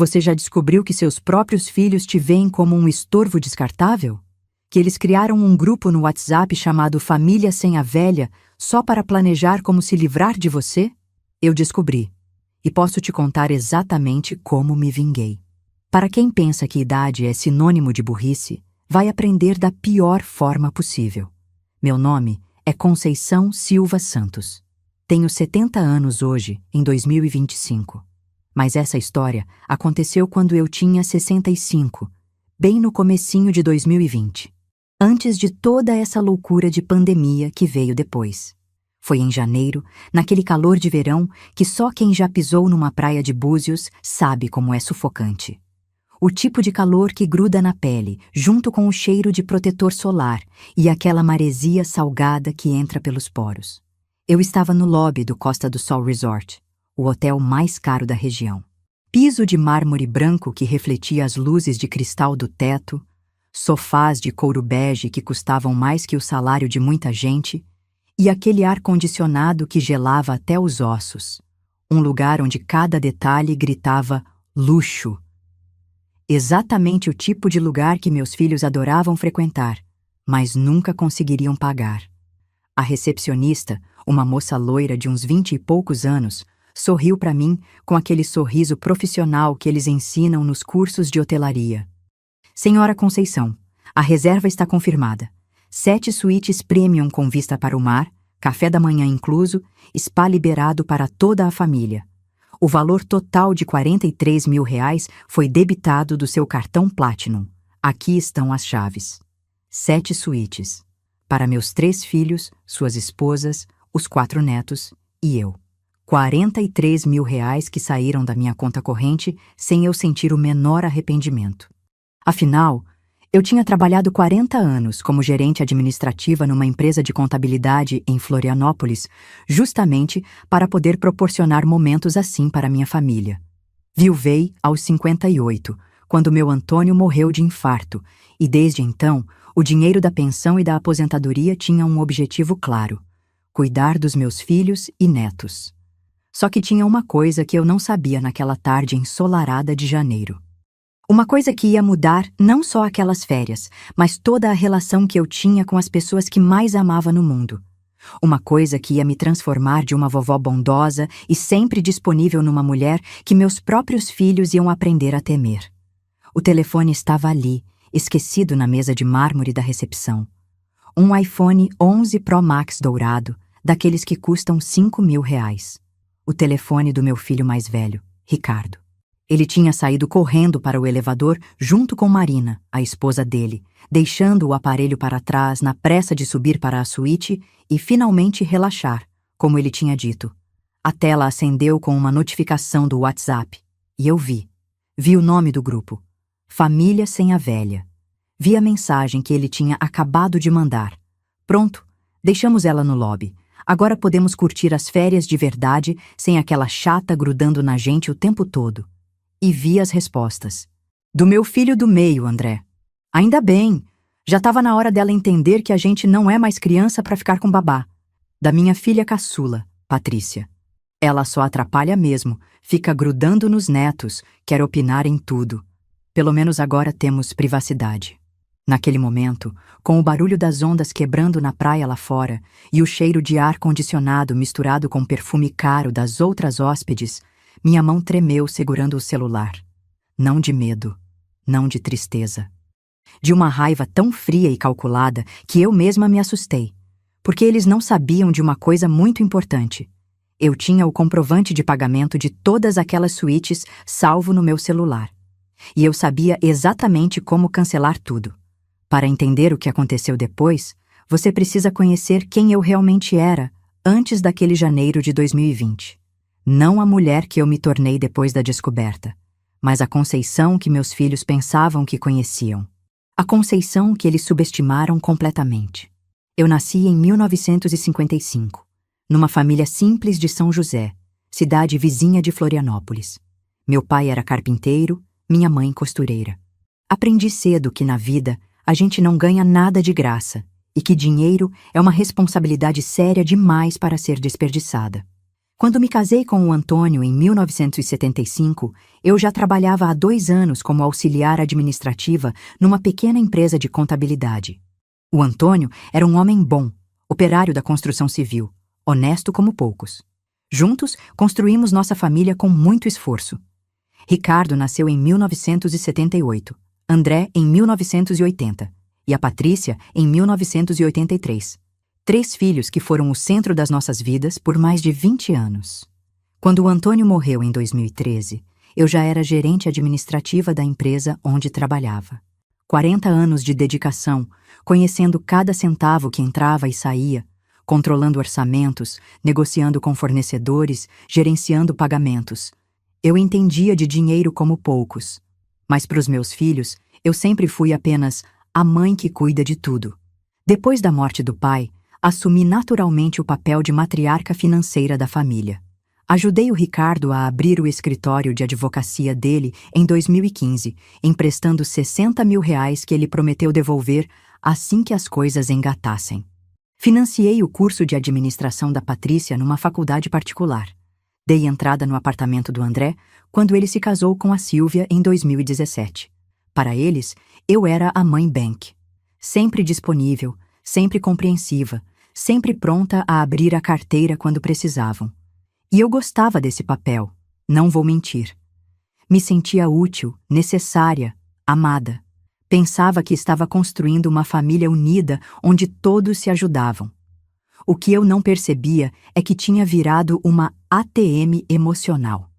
Você já descobriu que seus próprios filhos te veem como um estorvo descartável? Que eles criaram um grupo no WhatsApp chamado Família Sem a Velha só para planejar como se livrar de você? Eu descobri. E posso te contar exatamente como me vinguei. Para quem pensa que idade é sinônimo de burrice, vai aprender da pior forma possível. Meu nome é Conceição Silva Santos. Tenho 70 anos hoje, em 2025. Mas essa história aconteceu quando eu tinha 65, bem no comecinho de 2020. Antes de toda essa loucura de pandemia que veio depois. Foi em janeiro, naquele calor de verão que só quem já pisou numa praia de Búzios sabe como é sufocante. O tipo de calor que gruda na pele, junto com o cheiro de protetor solar e aquela maresia salgada que entra pelos poros. Eu estava no lobby do Costa do Sol Resort, o hotel mais caro da região. Piso de mármore branco que refletia as luzes de cristal do teto, sofás de couro bege que custavam mais que o salário de muita gente, e aquele ar-condicionado que gelava até os ossos. Um lugar onde cada detalhe gritava luxo. Exatamente o tipo de lugar que meus filhos adoravam frequentar, mas nunca conseguiriam pagar. A recepcionista, uma moça loira de uns 20 e poucos anos, sorriu para mim com aquele sorriso profissional que eles ensinam nos cursos de hotelaria. Senhora Conceição, a reserva está confirmada. 7 suítes premium com vista para o mar, café da manhã incluso, spa liberado para toda a família. O valor total de R$ 43 mil foi debitado do seu cartão Platinum. Aqui estão as chaves. 7 suítes. Para meus 3 filhos, suas esposas, os 4 netos e eu. R$ 43 mil que saíram da minha conta corrente sem eu sentir o menor arrependimento. Afinal, eu tinha trabalhado 40 anos como gerente administrativa numa empresa de contabilidade em Florianópolis, justamente para poder proporcionar momentos assim para minha família. Viuvei aos 58, quando meu Antônio morreu de infarto, e desde então, o dinheiro da pensão e da aposentadoria tinha um objetivo claro: cuidar dos meus filhos e netos. Só que tinha uma coisa que eu não sabia naquela tarde ensolarada de janeiro. Uma coisa que ia mudar não só aquelas férias, mas toda a relação que eu tinha com as pessoas que mais amava no mundo. Uma coisa que ia me transformar de uma vovó bondosa e sempre disponível numa mulher que meus próprios filhos iam aprender a temer. O telefone estava ali, esquecido na mesa de mármore da recepção. Um iPhone 11 Pro Max dourado, daqueles que custam R$ 5 mil. O telefone do meu filho mais velho, Ricardo. Ele tinha saído correndo para o elevador junto com Marina, a esposa dele, deixando o aparelho para trás na pressa de subir para a suíte e finalmente relaxar, como ele tinha dito. A tela acendeu com uma notificação do WhatsApp, e eu vi. Vi o nome do grupo. Família Sem a Velha. Vi a mensagem que ele tinha acabado de mandar. Pronto, deixamos ela no lobby. Agora podemos curtir as férias de verdade sem aquela chata grudando na gente o tempo todo. E vi as respostas. Do meu filho do meio, André. Ainda bem, já estava na hora dela entender que a gente não é mais criança para ficar com babá. Da minha filha caçula, Patrícia. Ela só atrapalha mesmo, fica grudando nos netos, quer opinar em tudo. Pelo menos agora temos privacidade. Naquele momento, com o barulho das ondas quebrando na praia lá fora e o cheiro de ar-condicionado misturado com o perfume caro das outras hóspedes, minha mão tremeu segurando o celular. Não de medo, não de tristeza. De uma raiva tão fria e calculada que eu mesma me assustei, porque eles não sabiam de uma coisa muito importante. Eu tinha o comprovante de pagamento de todas aquelas suítes salvo no meu celular. E eu sabia exatamente como cancelar tudo. Para entender o que aconteceu depois, você precisa conhecer quem eu realmente era antes daquele janeiro de 2020. Não a mulher que eu me tornei depois da descoberta, mas a Conceição que meus filhos pensavam que conheciam. A Conceição que eles subestimaram completamente. Eu nasci em 1955, numa família simples de São José, cidade vizinha de Florianópolis. Meu pai era carpinteiro, minha mãe costureira. Aprendi cedo que na vida a gente não ganha nada de graça e que dinheiro é uma responsabilidade séria demais para ser desperdiçada. Quando me casei com o Antônio em 1975, eu já trabalhava há 2 anos como auxiliar administrativa numa pequena empresa de contabilidade. O Antônio era um homem bom, operário da construção civil, honesto como poucos. Juntos, construímos nossa família com muito esforço. Ricardo nasceu em 1978, André em 1980 e a Patrícia em 1983. 3 filhos que foram o centro das nossas vidas por mais de 20 anos. Quando o Antônio morreu em 2013, eu já era gerente administrativa da empresa onde trabalhava. 40 anos de dedicação, conhecendo cada centavo que entrava e saía, controlando orçamentos, negociando com fornecedores, gerenciando pagamentos. Eu entendia de dinheiro como poucos, mas para os meus filhos, eu sempre fui apenas a mãe que cuida de tudo. Depois da morte do pai, assumi naturalmente o papel de matriarca financeira da família. Ajudei o Ricardo a abrir o escritório de advocacia dele em 2015, emprestando R$60 mil que ele prometeu devolver assim que as coisas engatassem. Financiei o curso de administração da Patrícia numa faculdade particular. Dei entrada no apartamento do André quando ele se casou com a Silvia em 2017. Para eles, eu era a mãe Bank. Sempre disponível, sempre compreensiva, sempre pronta a abrir a carteira quando precisavam. E eu gostava desse papel, não vou mentir. Me sentia útil, necessária, amada. Pensava que estava construindo uma família unida onde todos se ajudavam. O que eu não percebia é que tinha virado uma ATM emocional.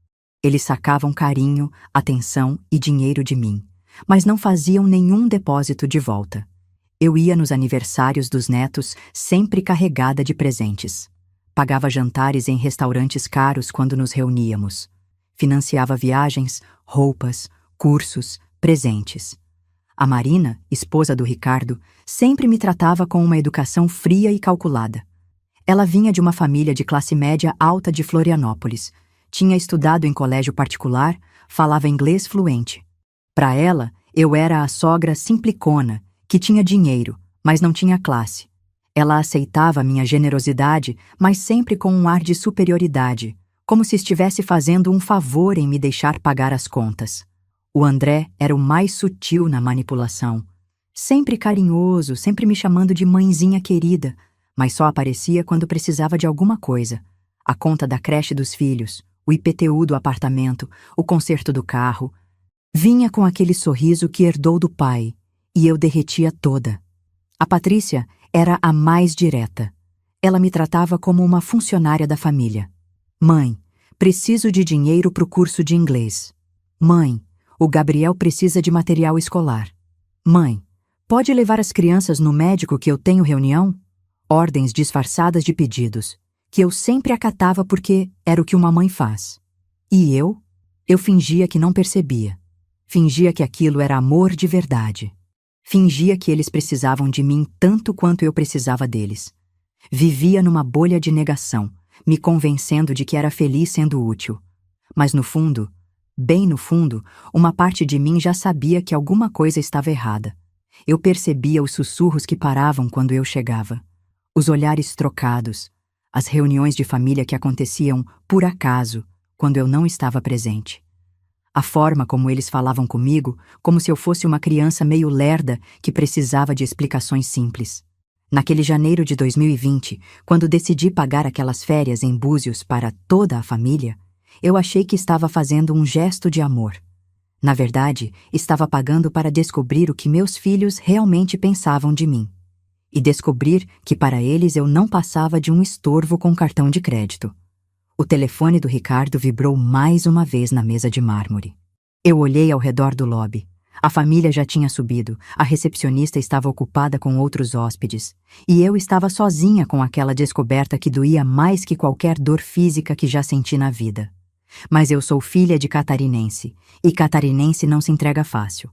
Eles sacavam carinho, atenção e dinheiro de mim, mas não faziam nenhum depósito de volta. Eu ia nos aniversários dos netos sempre carregada de presentes. Pagava jantares em restaurantes caros quando nos reuníamos. Financiava viagens, roupas, cursos, presentes. A Marina, esposa do Ricardo, sempre me tratava com uma educação fria e calculada. Ela vinha de uma família de classe média alta de Florianópolis. Tinha estudado em colégio particular, falava inglês fluente. Para ela, eu era a sogra simplicona, que tinha dinheiro, mas não tinha classe. Ela aceitava minha generosidade, mas sempre com um ar de superioridade, como se estivesse fazendo um favor em me deixar pagar as contas. O André era o mais sutil na manipulação. Sempre carinhoso, sempre me chamando de mãezinha querida, mas só aparecia quando precisava de alguma coisa. A conta da creche dos filhos, o IPTU do apartamento, o conserto do carro. Vinha com aquele sorriso que herdou do pai, e eu derretia toda. A Patrícia era a mais direta. Ela me tratava como uma funcionária da família. Mãe, preciso de dinheiro para o curso de inglês. Mãe, o Gabriel precisa de material escolar. Mãe, pode levar as crianças no médico que eu tenho reunião? Ordens disfarçadas de pedidos, que eu sempre acatava porque era o que uma mãe faz. E eu? Eu fingia que não percebia. Fingia que aquilo era amor de verdade. Fingia que eles precisavam de mim tanto quanto eu precisava deles. Vivia numa bolha de negação, me convencendo de que era feliz sendo útil. Mas no fundo, bem no fundo, uma parte de mim já sabia que alguma coisa estava errada. Eu percebia os sussurros que paravam quando eu chegava, os olhares trocados, as reuniões de família que aconteciam por acaso, quando eu não estava presente. A forma como eles falavam comigo, como se eu fosse uma criança meio lerda que precisava de explicações simples. Naquele janeiro de 2020, quando decidi pagar aquelas férias em Búzios para toda a família, eu achei que estava fazendo um gesto de amor. Na verdade, estava pagando para descobrir o que meus filhos realmente pensavam de mim. E descobrir que para eles eu não passava de um estorvo com cartão de crédito. O telefone do Ricardo vibrou mais uma vez na mesa de mármore. Eu olhei ao redor do lobby. A família já tinha subido, a recepcionista estava ocupada com outros hóspedes, e eu estava sozinha com aquela descoberta que doía mais que qualquer dor física que já senti na vida. Mas eu sou filha de catarinense, e catarinense não se entrega fácil.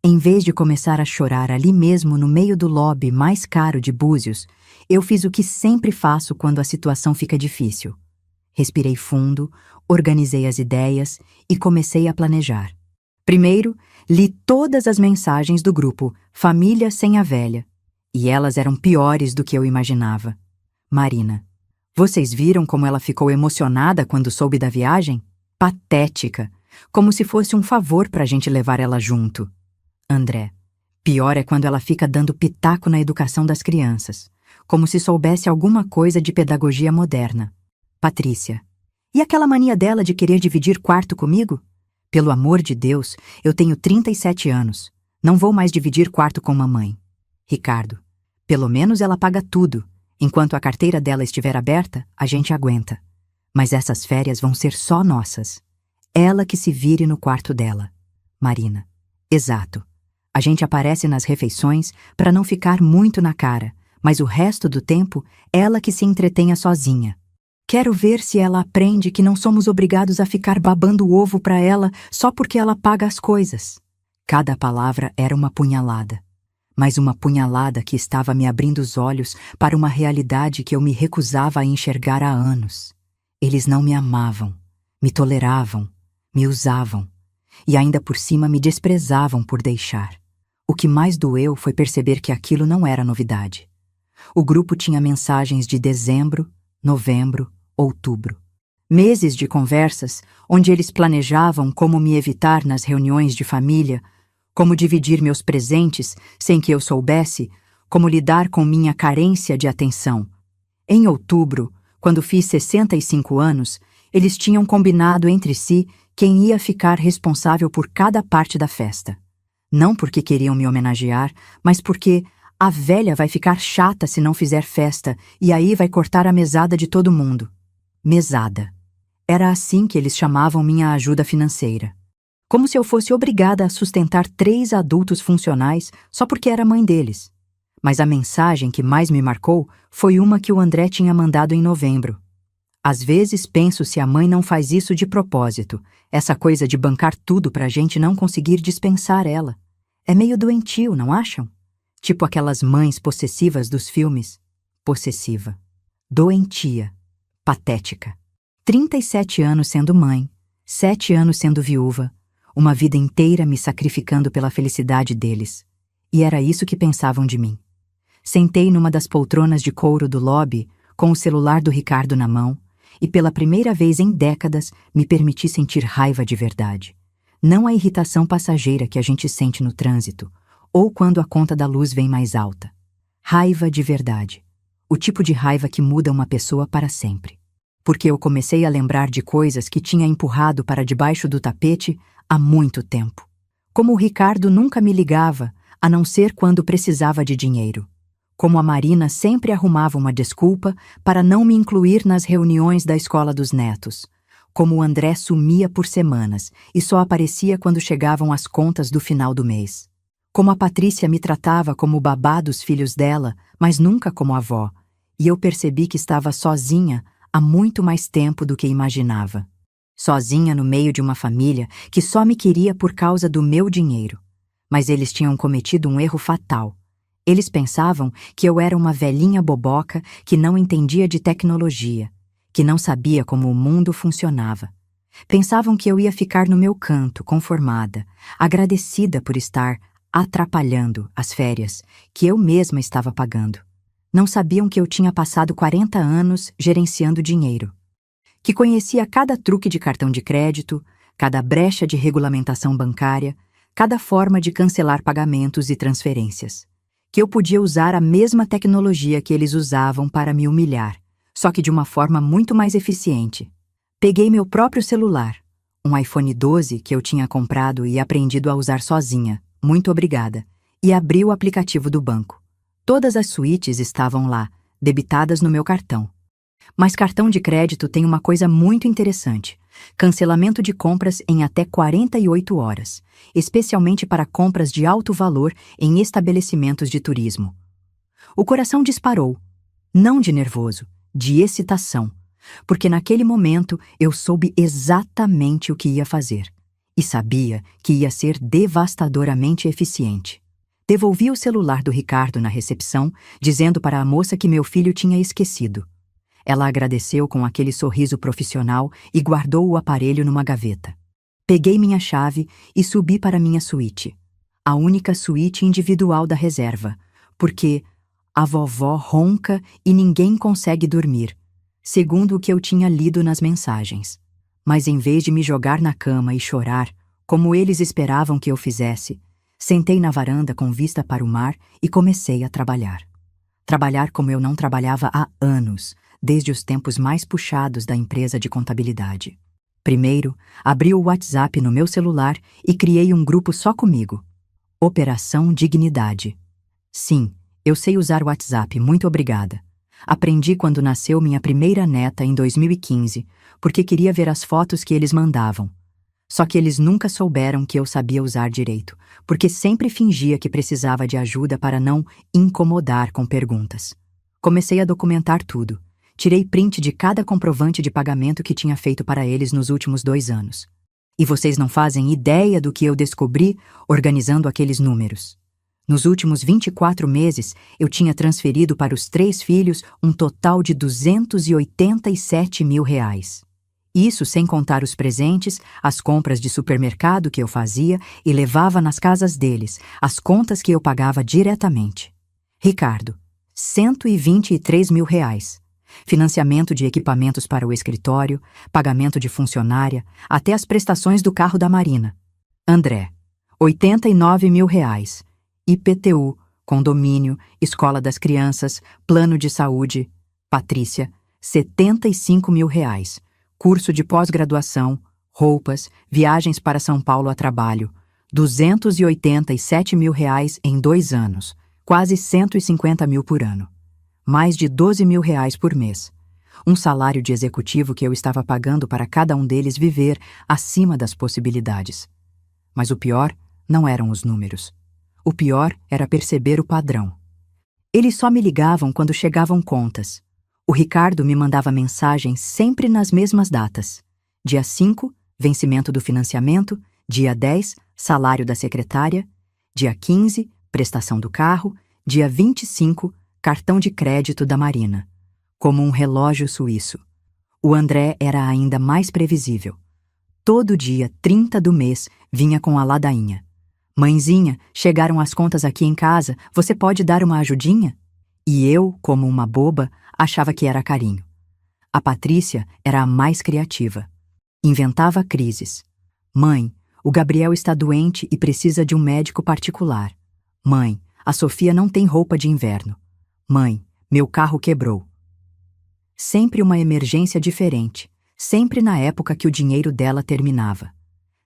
Em vez de começar a chorar ali mesmo no meio do lobby mais caro de Búzios, eu fiz o que sempre faço quando a situação fica difícil. Respirei fundo, organizei as ideias e comecei a planejar. Primeiro, li todas as mensagens do grupo Família Sem a Velha, e elas eram piores do que eu imaginava. Marina, Vocês viram como ela ficou emocionada quando soube da viagem? Patética, como se fosse um favor pra gente levar ela junto. André: pior é quando ela fica dando pitaco na educação das crianças, como se soubesse alguma coisa de pedagogia moderna. Patrícia: e aquela mania dela de querer dividir quarto comigo? Pelo amor de Deus, eu tenho 37 anos. Não vou mais dividir quarto com mamãe. Ricardo: pelo menos ela paga tudo. Enquanto a carteira dela estiver aberta, a gente aguenta. Mas essas férias vão ser só nossas. Ela que se vire no quarto dela. Marina: exato. A gente aparece nas refeições para não ficar muito na cara, mas o resto do tempo, ela que se entretenha sozinha. Quero ver se ela aprende que não somos obrigados a ficar babando o ovo para ela só porque ela paga as coisas. Cada palavra era uma punhalada. Mas uma punhalada que estava me abrindo os olhos para uma realidade que eu me recusava a enxergar há anos. Eles não me amavam, me toleravam, me usavam, e ainda por cima me desprezavam por deixar. O que mais doeu foi perceber que aquilo não era novidade. O grupo tinha mensagens de dezembro, novembro, outubro. Meses de conversas onde eles planejavam como me evitar nas reuniões de família, como dividir meus presentes sem que eu soubesse, como lidar com minha carência de atenção. Em outubro, quando fiz 65 anos, eles tinham combinado entre si quem ia ficar responsável por cada parte da festa. Não porque queriam me homenagear, mas porque a velha vai ficar chata se não fizer festa e aí vai cortar a mesada de todo mundo. Mesada. Era assim que eles chamavam minha ajuda financeira. Como se eu fosse obrigada a sustentar 3 adultos funcionais só porque era mãe deles. Mas a mensagem que mais me marcou foi uma que o André tinha mandado em novembro. Às vezes penso se a mãe não faz isso de propósito, essa coisa de bancar tudo pra gente não conseguir dispensar ela. É meio doentio, não acham? Tipo aquelas mães possessivas dos filmes. Possessiva. Doentia. Patética. 37 anos sendo mãe, 7 anos sendo viúva, uma vida inteira me sacrificando pela felicidade deles. E era isso que pensavam de mim. Sentei numa das poltronas de couro do lobby, com o celular do Ricardo na mão, e pela primeira vez em décadas me permiti sentir raiva de verdade. Não a irritação passageira que a gente sente no trânsito, ou quando a conta da luz vem mais alta. Raiva de verdade. O tipo de raiva que muda uma pessoa para sempre. Porque eu comecei a lembrar de coisas que tinha empurrado para debaixo do tapete há muito tempo. Como o Ricardo nunca me ligava, a não ser quando precisava de dinheiro. Como a Marina sempre arrumava uma desculpa para não me incluir nas reuniões da escola dos netos. Como o André sumia por semanas e só aparecia quando chegavam as contas do final do mês. Como a Patrícia me tratava como babá dos filhos dela, mas nunca como avó, e eu percebi que estava sozinha há muito mais tempo do que imaginava. Sozinha no meio de uma família que só me queria por causa do meu dinheiro. Mas eles tinham cometido um erro fatal. Eles pensavam que eu era uma velhinha boboca que não entendia de tecnologia, que não sabia como o mundo funcionava. Pensavam que eu ia ficar no meu canto, conformada, agradecida por estar atrapalhando as férias que eu mesma estava pagando. Não sabiam que eu tinha passado 40 anos gerenciando dinheiro. Que conhecia cada truque de cartão de crédito, cada brecha de regulamentação bancária, cada forma de cancelar pagamentos e transferências. Que eu podia usar a mesma tecnologia que eles usavam para me humilhar, só que de uma forma muito mais eficiente. Peguei meu próprio celular, um iPhone 12 que eu tinha comprado e aprendido a usar sozinha, muito obrigada, e abri o aplicativo do banco. Todas as suítes estavam lá, debitadas no meu cartão. Mas cartão de crédito tem uma coisa muito interessante: cancelamento de compras em até 48 horas, especialmente para compras de alto valor em estabelecimentos de turismo. O coração disparou, não de nervoso, de excitação, porque naquele momento eu soube exatamente o que ia fazer, e sabia que ia ser devastadoramente eficiente. Devolvi o celular do Ricardo na recepção, dizendo para a moça que meu filho tinha esquecido. Ela agradeceu com aquele sorriso profissional e guardou o aparelho numa gaveta. Peguei minha chave e subi para minha suíte, a única suíte individual da reserva, porque a vovó ronca e ninguém consegue dormir. segundo o que eu tinha lido nas mensagens. Mas em vez de me jogar na cama e chorar, como eles esperavam que eu fizesse, sentei na varanda com vista para o mar e comecei a trabalhar. Trabalhar como eu não trabalhava há anos, desde os tempos mais puxados da empresa de contabilidade. Primeiro, abri o WhatsApp no meu celular e criei um grupo só comigo. Operação Dignidade. Sim, eu sei usar o WhatsApp, muito obrigada. Aprendi quando nasceu minha primeira neta em 2015, porque queria ver as fotos que eles mandavam. Só que eles nunca souberam que eu sabia usar direito, porque sempre fingia que precisava de ajuda para não incomodar com perguntas. Comecei a documentar tudo. Tirei print de cada comprovante de pagamento que tinha feito para eles nos últimos 2 anos. E vocês não fazem ideia do que eu descobri organizando aqueles números. Nos últimos 24 meses, eu tinha transferido para os 3 filhos um total de R$ 287 mil. Isso sem contar os presentes, as compras de supermercado que eu fazia e levava nas casas deles, as contas que eu pagava diretamente. Ricardo, R$ 123 mil. Financiamento de equipamentos para o escritório, pagamento de funcionária, até as prestações do carro da Marina. André, R$ 89 mil. IPTU, condomínio, escola das crianças, plano de saúde. Patrícia, R$ 75 mil. Curso de pós-graduação, roupas, viagens para São Paulo a trabalho. R$ 287 mil em 2 anos, quase 150 mil por ano. Mais de 12 mil por mês. Um salário de executivo que eu estava pagando para cada um deles viver acima das possibilidades. Mas o pior não eram os números. O pior era perceber o padrão. Eles só me ligavam quando chegavam contas. O Ricardo me mandava mensagens sempre nas mesmas datas. Dia 5, vencimento do financiamento. Dia 10, salário da secretária. Dia 15, prestação do carro. Dia 25, cartão de crédito da Marina. Como um relógio suíço. O André era ainda mais previsível. Todo dia 30 do mês vinha com a ladainha. Mãezinha, chegaram as contas aqui em casa, você pode dar uma ajudinha? E eu, como uma boba, achava que era carinho. A Patrícia era a mais criativa. Inventava crises. Mãe, o Gabriel está doente e precisa de um médico particular. Mãe, a Sofia não tem roupa de inverno. Mãe, meu carro quebrou. Sempre uma emergência diferente, sempre na época que o dinheiro dela terminava.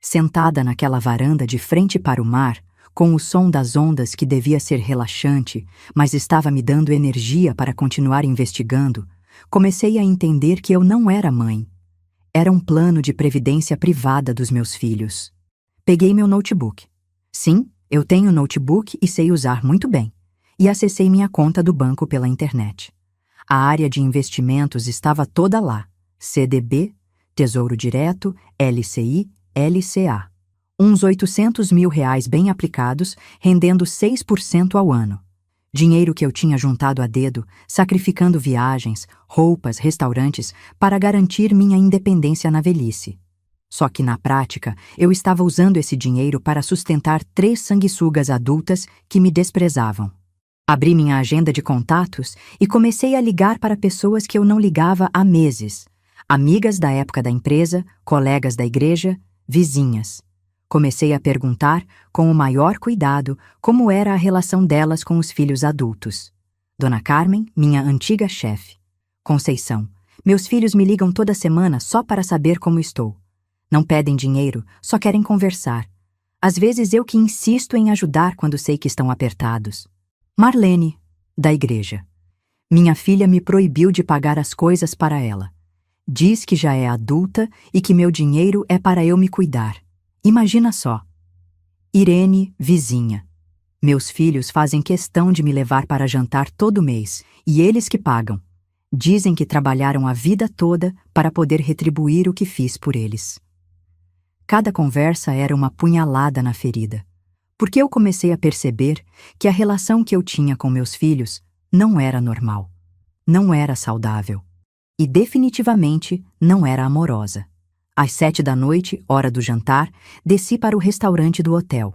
Sentada naquela varanda de frente para o mar, com o som das ondas que devia ser relaxante, mas estava me dando energia para continuar investigando, comecei a entender que eu não era mãe. Era um plano de previdência privada dos meus filhos. Peguei meu notebook. Sim, eu tenho notebook e sei usar muito bem. E acessei minha conta do banco pela internet. A área de investimentos estava toda lá. CDB, Tesouro Direto, LCI, LCA. Uns R$ 800 mil bem aplicados, rendendo 6% ao ano. Dinheiro que eu tinha juntado a dedo, sacrificando viagens, roupas, restaurantes, para garantir minha independência na velhice. Só que, na prática, eu estava usando esse dinheiro para sustentar 3 sanguessugas adultas que me desprezavam. Abri minha agenda de contatos e comecei a ligar para pessoas que eu não ligava há meses. Amigas da época da empresa, colegas da igreja, vizinhas. Comecei a perguntar, com o maior cuidado, como era a relação delas com os filhos adultos. Dona Carmen, minha antiga chefe. Conceição, meus filhos me ligam toda semana só para saber como estou. Não pedem dinheiro, só querem conversar. Às vezes eu que insisto em ajudar quando sei que estão apertados. Marlene, da igreja. Minha filha me proibiu de pagar as coisas para ela. Diz que já é adulta e que meu dinheiro é para eu me cuidar. Imagina só. Irene, vizinha. Meus filhos fazem questão de me levar para jantar todo mês, e eles que pagam. Dizem que trabalharam a vida toda para poder retribuir o que fiz por eles. Cada conversa era uma punhalada na ferida, porque eu comecei a perceber que a relação que eu tinha com meus filhos não era normal, não era saudável. E definitivamente não era amorosa. Às 7 da noite, hora do jantar, desci para o restaurante do hotel.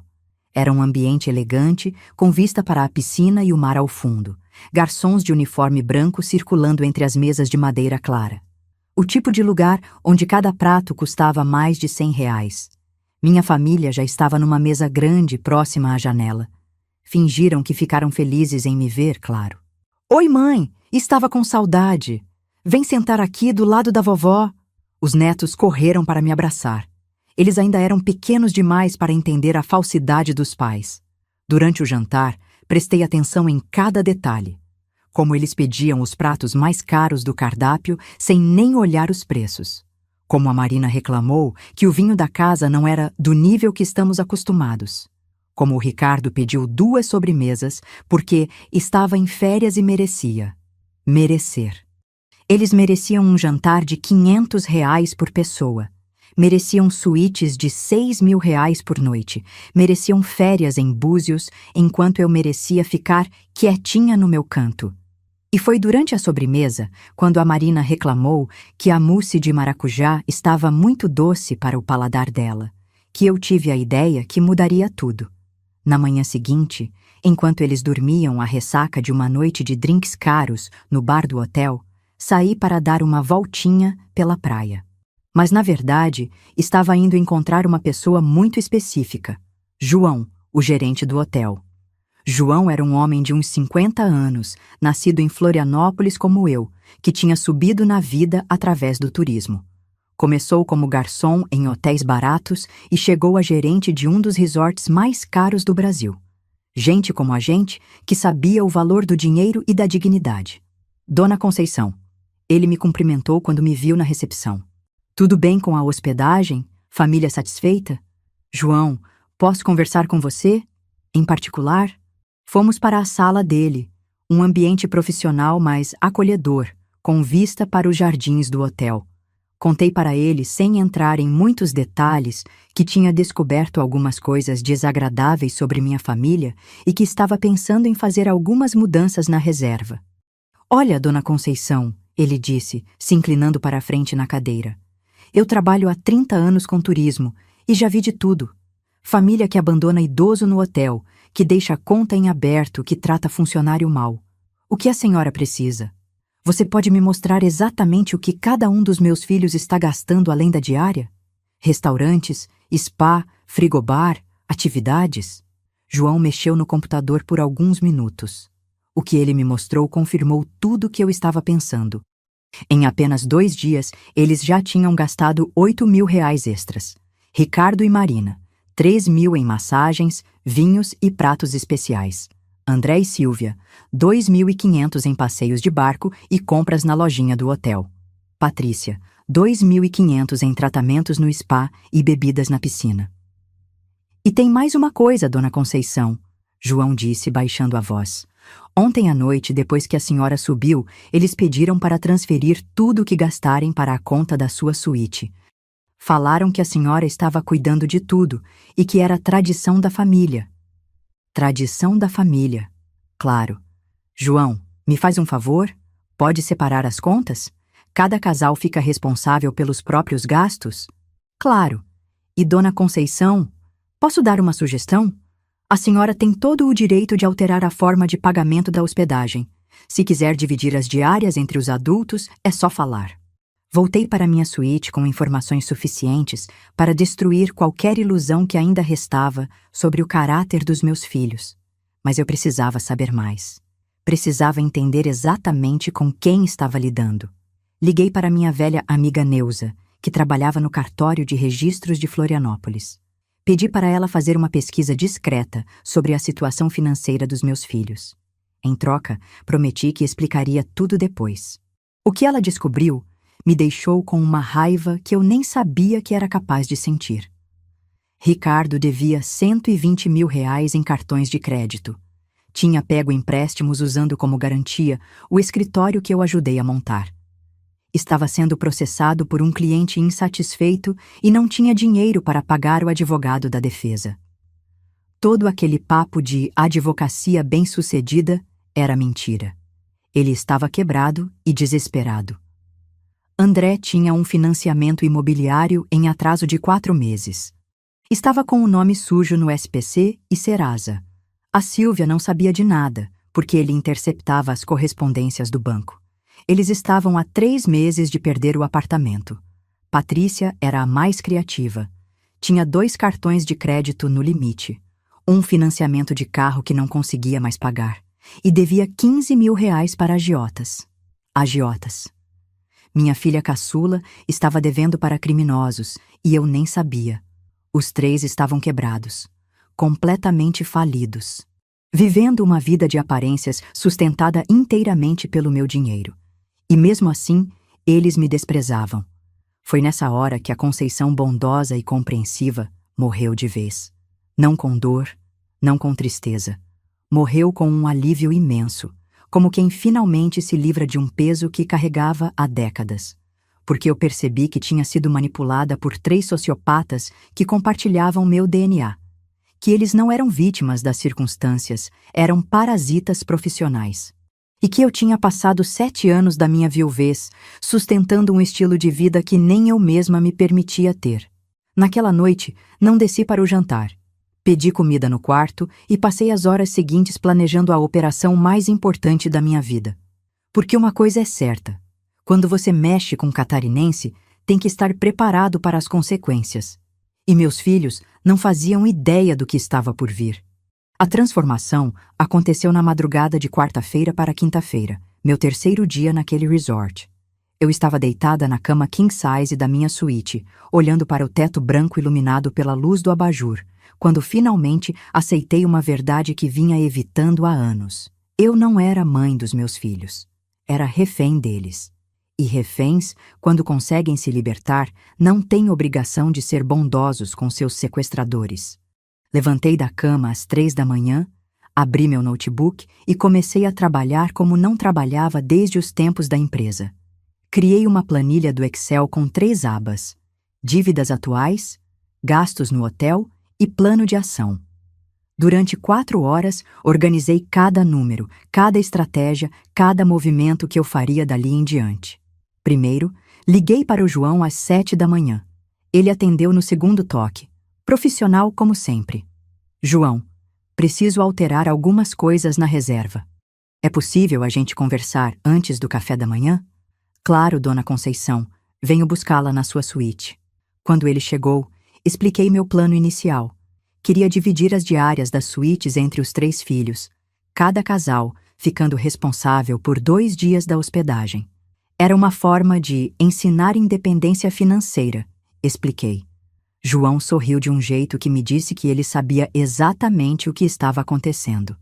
Era um ambiente elegante, com vista para a piscina e o mar ao fundo, garçons de uniforme branco circulando entre as mesas de madeira clara. O tipo de lugar onde cada prato custava mais de R$ 100. Minha família já estava numa mesa grande próxima à janela. Fingiram que ficaram felizes em me ver, claro. Oi, mãe! Estava com saudade. Vem sentar aqui do lado da vovó. Os netos correram para me abraçar. Eles ainda eram pequenos demais para entender a falsidade dos pais. Durante o jantar, prestei atenção em cada detalhe. Como eles pediam os pratos mais caros do cardápio sem nem olhar os preços. Como a Marina reclamou que o vinho da casa não era do nível que estamos acostumados. Como o Ricardo pediu 2 sobremesas porque estava em férias e merecia. Merecer. Eles mereciam um jantar de R$ 500 por pessoa. Mereciam suítes de R$ 6.000 por noite. Mereciam férias em Búzios, enquanto eu merecia ficar quietinha no meu canto. E foi durante a sobremesa, quando a Marina reclamou que a mousse de maracujá estava muito doce para o paladar dela, que eu tive a ideia que mudaria tudo. Na manhã seguinte, enquanto eles dormiam à ressaca de uma noite de drinks caros no bar do hotel, saí para dar uma voltinha pela praia. Mas, na verdade, estava indo encontrar uma pessoa muito específica, João, o gerente do hotel. João era um homem de uns 50 anos, nascido em Florianópolis como eu, que tinha subido na vida através do turismo. Começou como garçom em hotéis baratos e chegou a gerente de um dos resorts mais caros do Brasil. Gente como a gente, que sabia o valor do dinheiro e da dignidade. Dona Conceição. Ele me cumprimentou quando me viu na recepção. Tudo bem com a hospedagem? Família satisfeita? João, posso conversar com você? Em particular? Fomos para a sala dele, um ambiente profissional mais acolhedor, com vista para os jardins do hotel. Contei para ele, sem entrar em muitos detalhes, que tinha descoberto algumas coisas desagradáveis sobre minha família e que estava pensando em fazer algumas mudanças na reserva. Olha, Dona Conceição, ele disse, se inclinando para a frente na cadeira. Eu trabalho há 30 anos com turismo e já vi de tudo. Família que abandona idoso no hotel, que deixa a conta em aberto, que trata funcionário mal. O que a senhora precisa? Você pode me mostrar exatamente o que cada um dos meus filhos está gastando além da diária? Restaurantes, spa, frigobar, atividades? João mexeu no computador por alguns minutos. O que ele me mostrou confirmou tudo o que eu estava pensando. Em apenas 2 dias, eles já tinham gastado R$ 8.000 extras. Ricardo e Marina, 3.000 em massagens, vinhos e pratos especiais. André e Silvia, 2.500 em passeios de barco e compras na lojinha do hotel. Patrícia, 2.500 em tratamentos no spa e bebidas na piscina. E tem mais uma coisa, Dona Conceição, João disse, baixando a voz. Ontem à noite, depois que a senhora subiu, eles pediram para transferir tudo o que gastarem para a conta da sua suíte. Falaram que a senhora estava cuidando de tudo e que era tradição da família. Tradição da família. Claro. João, me faz um favor? Pode separar as contas? Cada casal fica responsável pelos próprios gastos? Claro. E Dona Conceição, posso dar uma sugestão? A senhora tem todo o direito de alterar a forma de pagamento da hospedagem. Se quiser dividir as diárias entre os adultos, é só falar. Voltei para minha suíte com informações suficientes para destruir qualquer ilusão que ainda restava sobre o caráter dos meus filhos. Mas eu precisava saber mais. Precisava entender exatamente com quem estava lidando. Liguei para minha velha amiga Neuza, que trabalhava no cartório de registros de Florianópolis. Pedi para ela fazer uma pesquisa discreta sobre a situação financeira dos meus filhos. Em troca, prometi que explicaria tudo depois. O que ela descobriu me deixou com uma raiva que eu nem sabia que era capaz de sentir. Ricardo devia R$ 120.000 em cartões de crédito. Tinha pego empréstimos usando como garantia o escritório que eu ajudei a montar. Estava sendo processado por um cliente insatisfeito e não tinha dinheiro para pagar o advogado da defesa. Todo aquele papo de advocacia bem-sucedida era mentira. Ele estava quebrado e desesperado. André tinha um financiamento imobiliário em atraso de 4 meses. Estava com o nome sujo no SPC e Serasa. A Silvia não sabia de nada, porque ele interceptava as correspondências do banco. Eles estavam há 3 meses de perder o apartamento. Patrícia era a mais criativa. Tinha 2 cartões de crédito no limite, um financiamento de carro que não conseguia mais pagar, e devia R$ 15.000 para agiotas. Agiotas. Minha filha caçula estava devendo para criminosos, e eu nem sabia. Os 3 estavam quebrados, completamente falidos, vivendo uma vida de aparências sustentada inteiramente pelo meu dinheiro. E mesmo assim, eles me desprezavam. Foi nessa hora que a Conceição bondosa e compreensiva morreu de vez. Não com dor, não com tristeza. Morreu com um alívio imenso, como quem finalmente se livra de um peso que carregava há décadas. Porque eu percebi que tinha sido manipulada por 3 sociopatas que compartilhavam meu DNA. Que eles não eram vítimas das circunstâncias, eram parasitas profissionais. E que eu tinha passado 7 anos da minha viuvez, sustentando um estilo de vida que nem eu mesma me permitia ter. Naquela noite, não desci para o jantar. Pedi comida no quarto e passei as horas seguintes planejando a operação mais importante da minha vida. Porque uma coisa é certa: quando você mexe com catarinense, tem que estar preparado para as consequências. E meus filhos não faziam ideia do que estava por vir. A transformação aconteceu na madrugada de quarta-feira para quinta-feira, meu 3º dia naquele resort. Eu estava deitada na cama king size da minha suíte, olhando para o teto branco iluminado pela luz do abajur, quando finalmente aceitei uma verdade que vinha evitando há anos. Eu não era mãe dos meus filhos. Era refém deles. E reféns, quando conseguem se libertar, não têm obrigação de ser bondosos com seus sequestradores. Levantei da cama às 3 da manhã, abri meu notebook e comecei a trabalhar como não trabalhava desde os tempos da empresa. Criei uma planilha do Excel com 3 abas: dívidas atuais, gastos no hotel e plano de ação. Durante 4 horas, organizei cada número, cada estratégia, cada movimento que eu faria dali em diante. Primeiro, liguei para o João às 7 da manhã. Ele atendeu no segundo toque. Profissional como sempre. João, preciso alterar algumas coisas na reserva. É possível a gente conversar antes do café da manhã? Claro, dona Conceição. Venho buscá-la na sua suíte. Quando ele chegou, expliquei meu plano inicial. Queria dividir as diárias das suítes entre os 3 filhos, cada casal ficando responsável por 2 dias da hospedagem. Era uma forma de ensinar independência financeira, expliquei. João sorriu de um jeito que me disse que ele sabia exatamente o que estava acontecendo.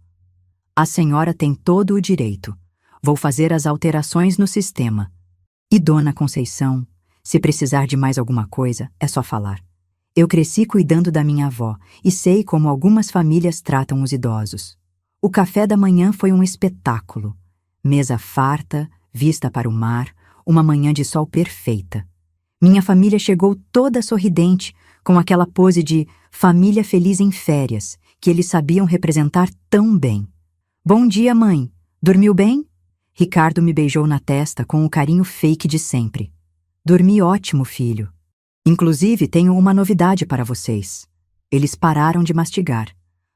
A senhora tem todo o direito. Vou fazer as alterações no sistema. E dona Conceição, se precisar de mais alguma coisa, é só falar. Eu cresci cuidando da minha avó e sei como algumas famílias tratam os idosos. O café da manhã foi um espetáculo. Mesa farta, vista para o mar, uma manhã de sol perfeita. Minha família chegou toda sorridente, com aquela pose de família feliz em férias, que eles sabiam representar tão bem. Bom dia, mãe. Dormiu bem? Ricardo me beijou na testa com o carinho fake de sempre. Dormi ótimo, filho. Inclusive, tenho uma novidade para vocês. Eles pararam de mastigar.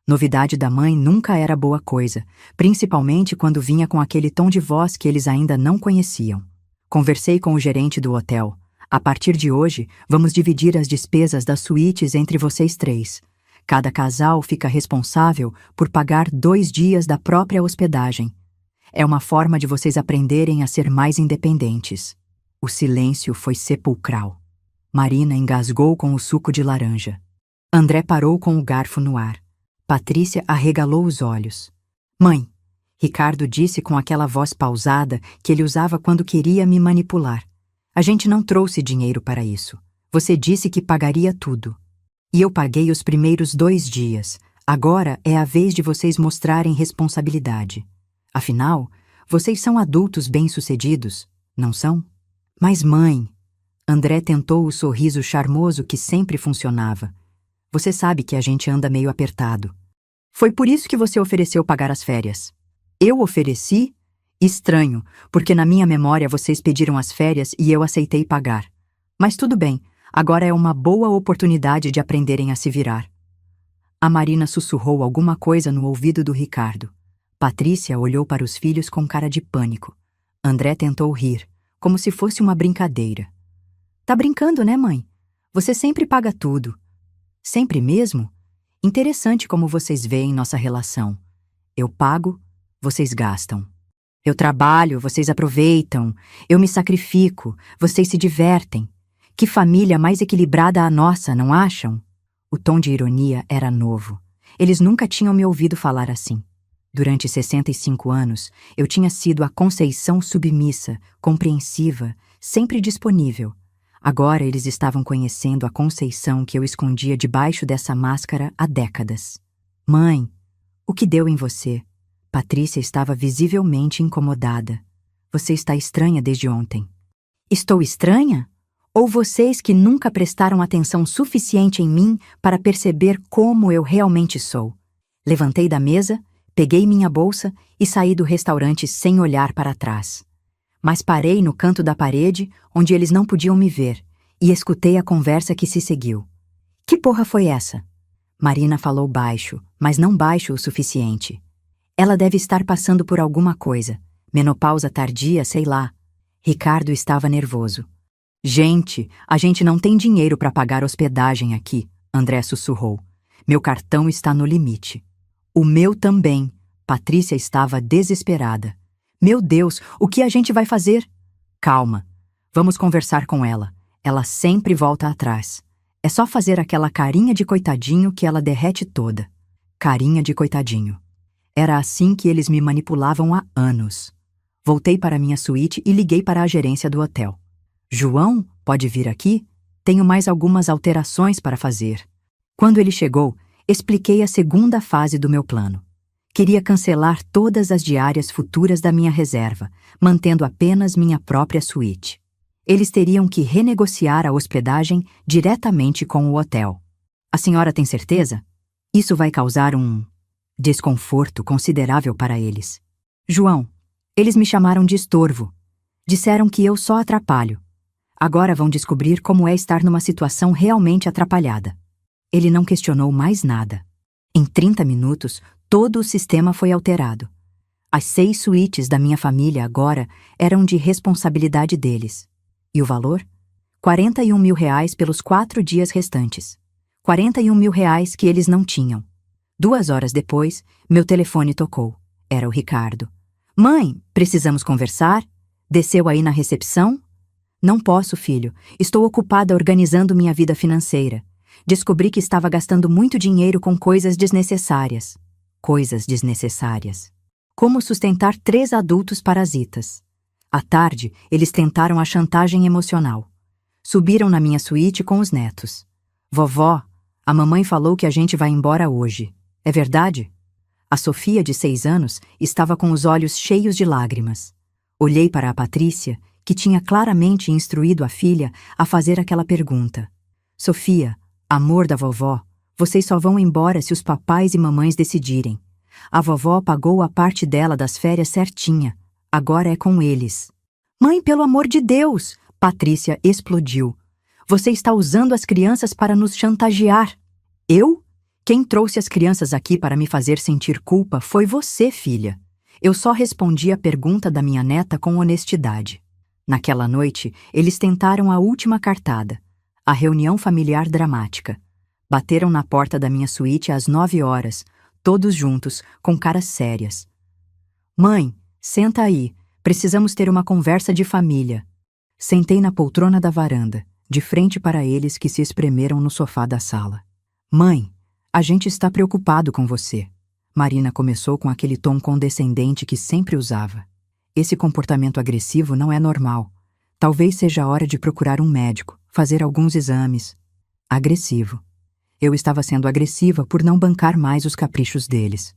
Novidade da mãe nunca era boa coisa, principalmente quando vinha com aquele tom de voz que eles ainda não conheciam. Conversei com o gerente do hotel. A partir de hoje, vamos dividir as despesas das suítes entre vocês 3. Cada casal fica responsável por pagar 2 dias da própria hospedagem. É uma forma de vocês aprenderem a ser mais independentes. O silêncio foi sepulcral. Marina engasgou com o suco de laranja. André parou com o garfo no ar. Patrícia arregalou os olhos. Mãe, Ricardo disse com aquela voz pausada que ele usava quando queria me manipular. A gente não trouxe dinheiro para isso. Você disse que pagaria tudo. E eu paguei os primeiros 2 dias. Agora é a vez de vocês mostrarem responsabilidade. Afinal, vocês são adultos bem-sucedidos, não são? Mas mãe... André tentou o sorriso charmoso que sempre funcionava. Você sabe que a gente anda meio apertado. Foi por isso que você ofereceu pagar as férias. Eu ofereci? Estranho, porque na minha memória vocês pediram as férias e eu aceitei pagar. Mas tudo bem, agora é uma boa oportunidade de aprenderem a se virar. A Marina sussurrou alguma coisa no ouvido do Ricardo. Patrícia olhou para os filhos com cara de pânico. André tentou rir, como se fosse uma brincadeira. Tá brincando, né, mãe? Você sempre paga tudo. Sempre mesmo? Interessante como vocês veem nossa relação. Eu pago, vocês gastam. Eu trabalho, vocês aproveitam. Eu me sacrifico, vocês se divertem. Que família mais equilibrada a nossa, não acham? O tom de ironia era novo. Eles nunca tinham me ouvido falar assim. Durante 65 anos, eu tinha sido a Conceição submissa, compreensiva, sempre disponível. Agora eles estavam conhecendo a Conceição que eu escondia debaixo dessa máscara há décadas. Mãe, o que deu em você? Patrícia estava visivelmente incomodada. Você está estranha desde ontem. Estou estranha? Ou vocês que nunca prestaram atenção suficiente em mim para perceber como eu realmente sou? Levantei da mesa, peguei minha bolsa e saí do restaurante sem olhar para trás. Mas parei no canto da parede, onde eles não podiam me ver, e escutei a conversa que se seguiu. Que porra foi essa? Marina falou baixo, mas não baixo o suficiente. Ela deve estar passando por alguma coisa. Menopausa tardia, sei lá. Ricardo estava nervoso. Gente, a gente não tem dinheiro para pagar hospedagem aqui, André sussurrou. Meu cartão está no limite. O meu também. Patrícia estava desesperada. Meu Deus, o que a gente vai fazer? Calma. Vamos conversar com ela. Ela sempre volta atrás. É só fazer aquela carinha de coitadinho que ela derrete toda. Carinha de coitadinho. Era assim que eles me manipulavam há anos. Voltei para minha suíte e liguei para a gerência do hotel. João, pode vir aqui? Tenho mais algumas alterações para fazer. Quando ele chegou, expliquei a segunda fase do meu plano. Queria cancelar todas as diárias futuras da minha reserva, mantendo apenas minha própria suíte. Eles teriam que renegociar a hospedagem diretamente com o hotel. A senhora tem certeza? Isso vai causar um desconforto considerável para eles. João, eles me chamaram de estorvo. Disseram que eu só atrapalho. Agora vão descobrir como é estar numa situação realmente atrapalhada. Ele não questionou mais nada. Em 30 minutos, todo o sistema foi alterado. As 6 suítes da minha família agora eram de responsabilidade deles. E o valor? R$ 41 mil pelos 4 dias restantes. R$ 41 mil que eles não tinham. 2 horas depois, meu telefone tocou. Era o Ricardo. Mãe, precisamos conversar? Desceu aí na recepção? Não posso, filho. Estou ocupada organizando minha vida financeira. Descobri que estava gastando muito dinheiro com coisas desnecessárias. Coisas desnecessárias. Como sustentar 3 adultos parasitas. À tarde, eles tentaram a chantagem emocional. Subiram na minha suíte com os netos. Vovó, a mamãe falou que a gente vai embora hoje. É verdade? A Sofia, de 6 anos, estava com os olhos cheios de lágrimas. Olhei para a Patrícia, que tinha claramente instruído a filha a fazer aquela pergunta. Sofia, amor da vovó, vocês só vão embora se os papais e mamães decidirem. A vovó pagou a parte dela das férias certinha. Agora é com eles. Mãe, pelo amor de Deus! Patrícia explodiu. Você está usando as crianças para nos chantagear. Eu? Quem trouxe as crianças aqui para me fazer sentir culpa foi você, filha. Eu só respondi a pergunta da minha neta com honestidade. Naquela noite, eles tentaram a última cartada. A reunião familiar dramática. Bateram na porta da minha suíte às 9 horas, todos juntos, com caras sérias. Mãe, senta aí. Precisamos ter uma conversa de família. Sentei na poltrona da varanda, de frente para eles que se espremeram no sofá da sala. Mãe, a gente está preocupado com você. Marina começou com aquele tom condescendente que sempre usava. Esse comportamento agressivo não é normal. Talvez seja a hora de procurar um médico, fazer alguns exames. Agressivo. Eu estava sendo agressiva por não bancar mais os caprichos deles.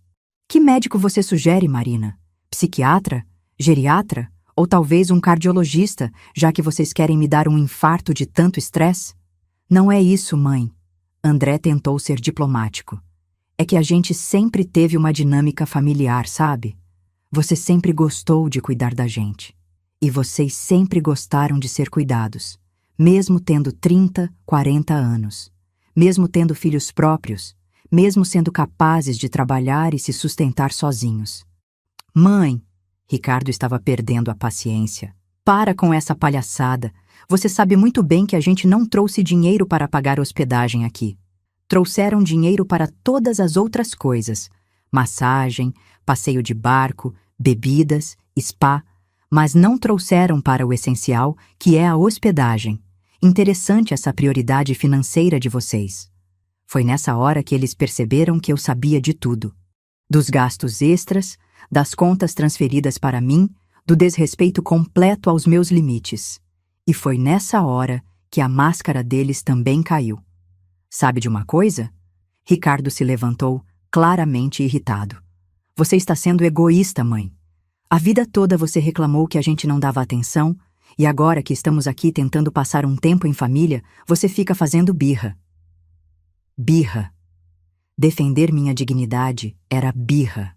Que médico você sugere, Marina? Psiquiatra? Geriatra? Ou talvez um cardiologista, já que vocês querem me dar um infarto de tanto estresse? Não é isso, mãe. André tentou ser diplomático. É que a gente sempre teve uma dinâmica familiar, sabe? Você sempre gostou de cuidar da gente. E vocês sempre gostaram de ser cuidados, mesmo tendo 30, 40 anos. Mesmo tendo filhos próprios, mesmo sendo capazes de trabalhar e se sustentar sozinhos. Mãe, Ricardo estava perdendo a paciência. Para com essa palhaçada. Você sabe muito bem que a gente não trouxe dinheiro para pagar hospedagem aqui. Trouxeram dinheiro para todas as outras coisas. Massagem, passeio de barco, bebidas, spa, mas não trouxeram para o essencial, que é a hospedagem. Interessante essa prioridade financeira de vocês. Foi nessa hora que eles perceberam que eu sabia de tudo. Dos gastos extras, das contas transferidas para mim, do desrespeito completo aos meus limites. E foi nessa hora que a máscara deles também caiu. Sabe de uma coisa? Ricardo se levantou, claramente irritado. Você está sendo egoísta, mãe. A vida toda você reclamou que a gente não dava atenção, e agora que estamos aqui tentando passar um tempo em família, você fica fazendo birra. Birra. Defender minha dignidade era birra.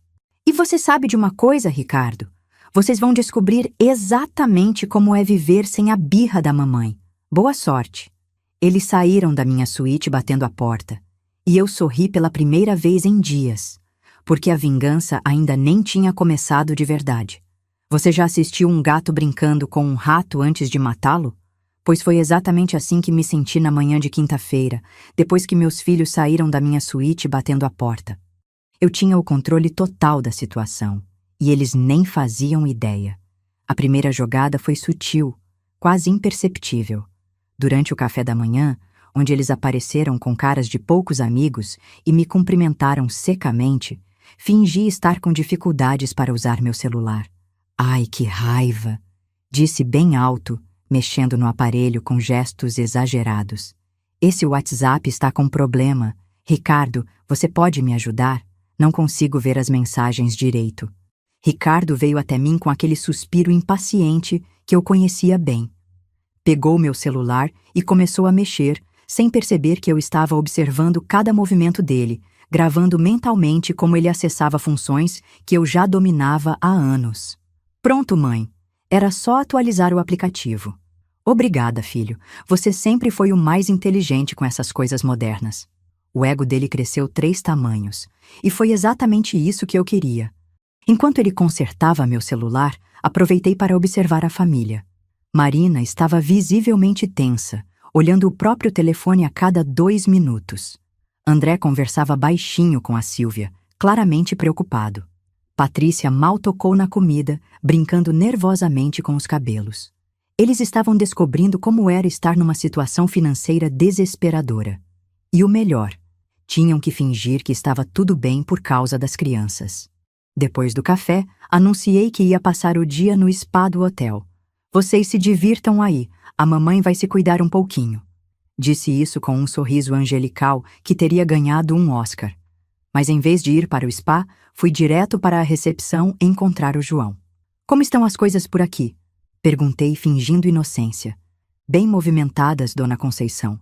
E você sabe de uma coisa, Ricardo? Vocês vão descobrir exatamente como é viver sem a birra da mamãe. Boa sorte. Eles saíram da minha suíte batendo a porta, e eu sorri pela primeira vez em dias, porque a vingança ainda nem tinha começado de verdade. Você já assistiu um gato brincando com um rato antes de matá-lo? Pois foi exatamente assim que me senti na manhã de quinta-feira, depois que meus filhos saíram da minha suíte batendo a porta. Eu tinha o controle total da situação, e eles nem faziam ideia. A primeira jogada foi sutil, quase imperceptível. Durante o café da manhã, onde eles apareceram com caras de poucos amigos e me cumprimentaram secamente, fingi estar com dificuldades para usar meu celular. Ai, que raiva! Disse bem alto, mexendo no aparelho com gestos exagerados. Esse WhatsApp está com problema. Ricardo, você pode me ajudar? Não consigo ver as mensagens direito. Ricardo veio até mim com aquele suspiro impaciente que eu conhecia bem. Pegou meu celular e começou a mexer, sem perceber que eu estava observando cada movimento dele, gravando mentalmente como ele acessava funções que eu já dominava há anos. Pronto, mãe. Era só atualizar o aplicativo. Obrigada, filho. Você sempre foi o mais inteligente com essas coisas modernas. O ego dele cresceu 3 tamanhos, e foi exatamente isso que eu queria. Enquanto ele consertava meu celular, aproveitei para observar a família. Marina estava visivelmente tensa, olhando o próprio telefone a cada 2 minutos. André conversava baixinho com a Sílvia, claramente preocupado. Patrícia mal tocou na comida, brincando nervosamente com os cabelos. Eles estavam descobrindo como era estar numa situação financeira desesperadora. E o melhor, tinham que fingir que estava tudo bem por causa das crianças. Depois do café, anunciei que ia passar o dia no spa do hotel. Vocês se divirtam aí, a mamãe vai se cuidar um pouquinho. Disse isso com um sorriso angelical que teria ganhado um Oscar. Mas em vez de ir para o spa, fui direto para a recepção encontrar o João. Como estão as coisas por aqui? Perguntei fingindo inocência. Bem movimentadas, dona Conceição.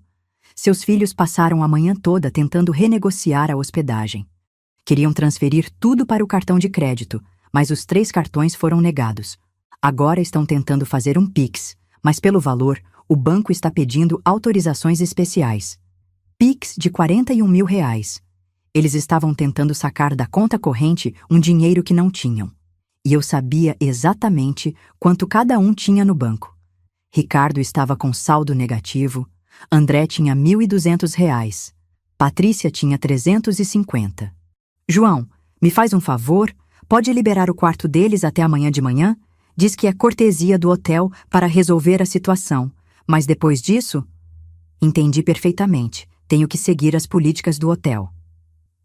Seus filhos passaram a manhã toda tentando renegociar a hospedagem. Queriam transferir tudo para o cartão de crédito, mas os 3 cartões foram negados. Agora estão tentando fazer um Pix, mas pelo valor, o banco está pedindo autorizações especiais. Pix de R$ 41.000. Eles estavam tentando sacar da conta corrente um dinheiro que não tinham. E eu sabia exatamente quanto cada um tinha no banco. Ricardo estava com saldo negativo, André tinha R$ 1.200, Patrícia tinha 350. João, me faz um favor, pode liberar o quarto deles até amanhã de manhã? Diz que é cortesia do hotel para resolver a situação, mas depois disso... Entendi perfeitamente, tenho que seguir as políticas do hotel.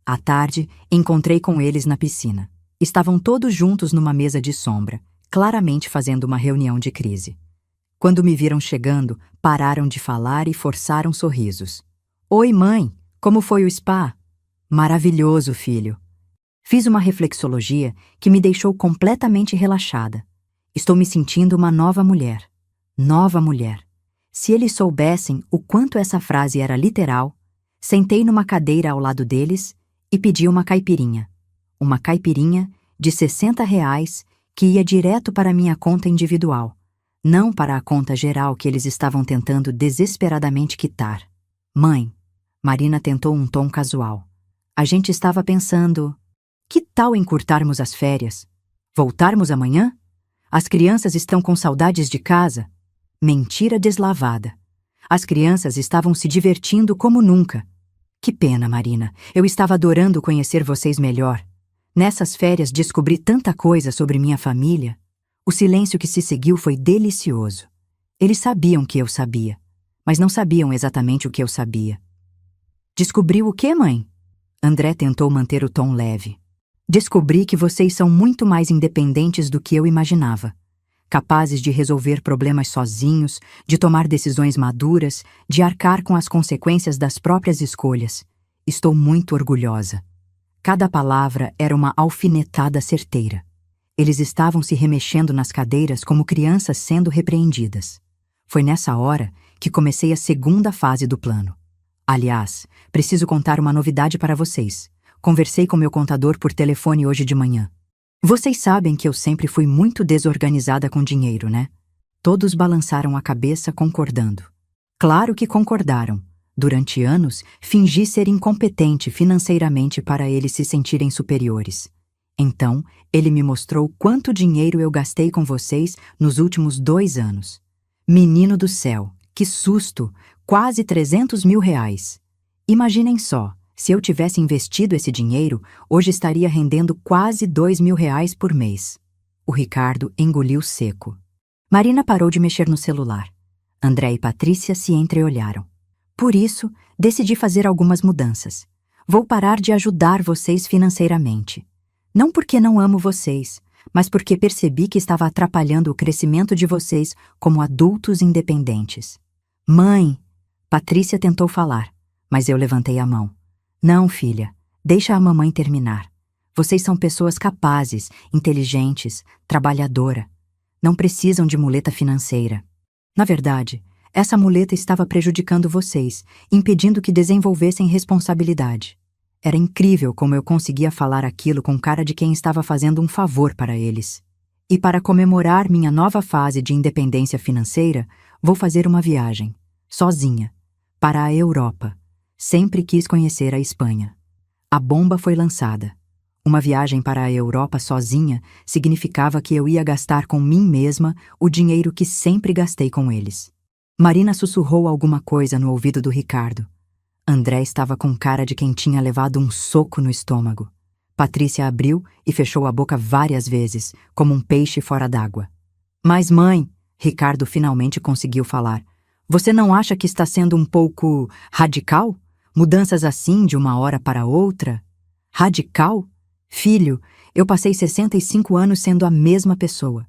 À tarde, encontrei com eles na piscina. Estavam todos juntos numa mesa de sombra, claramente fazendo uma reunião de crise. Quando me viram chegando, pararam de falar e forçaram sorrisos. Oi, mãe, como foi o spa? Maravilhoso, filho. Fiz uma reflexologia que me deixou completamente relaxada. Estou me sentindo uma nova mulher. Nova mulher. Se eles soubessem o quanto essa frase era literal, sentei numa cadeira ao lado deles e pedi uma caipirinha. Uma caipirinha de R$ 60 que ia direto para minha conta individual, não para a conta geral que eles estavam tentando desesperadamente quitar. Mãe, Marina tentou um tom casual. A gente estava pensando, que tal encurtarmos as férias? Voltarmos amanhã? As crianças estão com saudades de casa. Mentira deslavada. As crianças estavam se divertindo como nunca. Que pena, Marina. Eu estava adorando conhecer vocês melhor. Nessas férias descobri tanta coisa sobre minha família. O silêncio que se seguiu foi delicioso. Eles sabiam que eu sabia, mas não sabiam exatamente o que eu sabia. Descobriu o quê, mãe? André tentou manter o tom leve. Descobri que vocês são muito mais independentes do que eu imaginava. Capazes de resolver problemas sozinhos, de tomar decisões maduras, de arcar com as consequências das próprias escolhas. Estou muito orgulhosa. Cada palavra era uma alfinetada certeira. Eles estavam se remexendo nas cadeiras como crianças sendo repreendidas. Foi nessa hora que comecei a segunda fase do plano. Aliás, preciso contar uma novidade para vocês. Conversei com meu contador por telefone hoje de manhã. Vocês sabem que eu sempre fui muito desorganizada com dinheiro, né? Todos balançaram a cabeça concordando. Claro que concordaram. Durante anos, fingi ser incompetente financeiramente para eles se sentirem superiores. Então, ele me mostrou quanto dinheiro eu gastei com vocês nos últimos 2 anos. Menino do céu, que susto! Quase 300 mil reais. Imaginem só, se eu tivesse investido esse dinheiro, hoje estaria rendendo quase 2 mil reais por mês. O Ricardo engoliu seco. Marina parou de mexer no celular. André e Patrícia se entreolharam. Por isso, decidi fazer algumas mudanças. Vou parar de ajudar vocês financeiramente. Não porque não amo vocês, mas porque percebi que estava atrapalhando o crescimento de vocês como adultos independentes. Mãe! Patrícia tentou falar, mas eu levantei a mão. Não, filha, deixa a mamãe terminar. Vocês são pessoas capazes, inteligentes, trabalhadora. Não precisam de muleta financeira. Na verdade, essa muleta estava prejudicando vocês, impedindo que desenvolvessem responsabilidade. Era incrível como eu conseguia falar aquilo com cara de quem estava fazendo um favor para eles. E para comemorar minha nova fase de independência financeira, vou fazer uma viagem, sozinha, para a Europa. Sempre quis conhecer a Espanha. A bomba foi lançada. Uma viagem para a Europa sozinha significava que eu ia gastar com mim mesma o dinheiro que sempre gastei com eles. Marina sussurrou alguma coisa no ouvido do Ricardo. André estava com cara de quem tinha levado um soco no estômago. Patrícia abriu e fechou a boca várias vezes, como um peixe fora d'água. Mas, mãe, Ricardo finalmente conseguiu falar. Você não acha que está sendo um pouco radical? Mudanças assim de uma hora para outra? Radical? Filho, eu passei 65 anos sendo a mesma pessoa.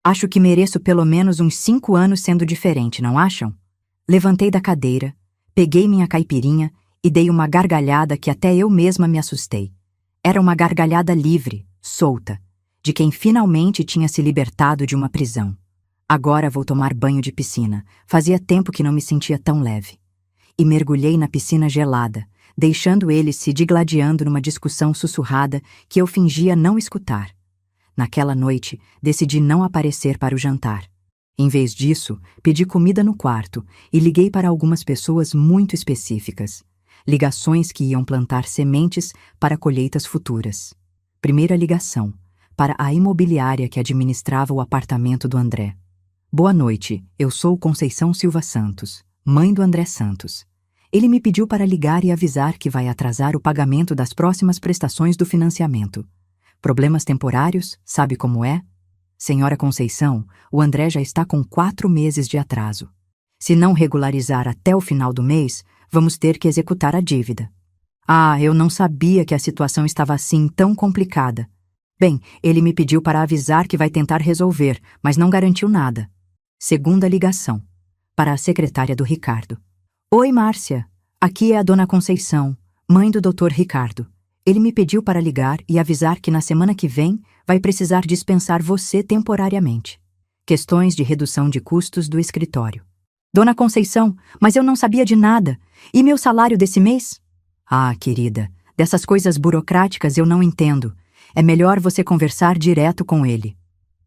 Acho que mereço pelo menos uns 5 anos sendo diferente, não acham? Levantei da cadeira, peguei minha caipirinha e dei uma gargalhada que até eu mesma me assustei. Era uma gargalhada livre, solta, de quem finalmente tinha se libertado de uma prisão. Agora vou tomar banho de piscina. Fazia tempo que não me sentia tão leve. E mergulhei na piscina gelada, deixando eles se digladiando numa discussão sussurrada que eu fingia não escutar. Naquela noite, decidi não aparecer para o jantar. Em vez disso, pedi comida no quarto e liguei para algumas pessoas muito específicas. Ligações que iam plantar sementes para colheitas futuras. Primeira ligação, para a imobiliária que administrava o apartamento do André. Boa noite, eu sou Conceição Silva Santos, mãe do André Santos. Ele me pediu para ligar e avisar que vai atrasar o pagamento das próximas prestações do financiamento. Problemas temporários, sabe como é? Senhora Conceição, o André já está com 4 meses de atraso. Se não regularizar até o final do mês, vamos ter que executar a dívida. Ah, eu não sabia que a situação estava assim tão complicada. Bem, ele me pediu para avisar que vai tentar resolver, mas não garantiu nada. Segunda ligação, para a secretária do Ricardo. Oi, Márcia. Aqui é a dona Conceição, mãe do Dr. Ricardo. Ele me pediu para ligar e avisar que na semana que vem vai precisar dispensar você temporariamente. Questões de redução de custos do escritório. Dona Conceição, mas eu não sabia de nada. E meu salário desse mês? Ah, querida, dessas coisas burocráticas eu não entendo. É melhor você conversar direto com ele.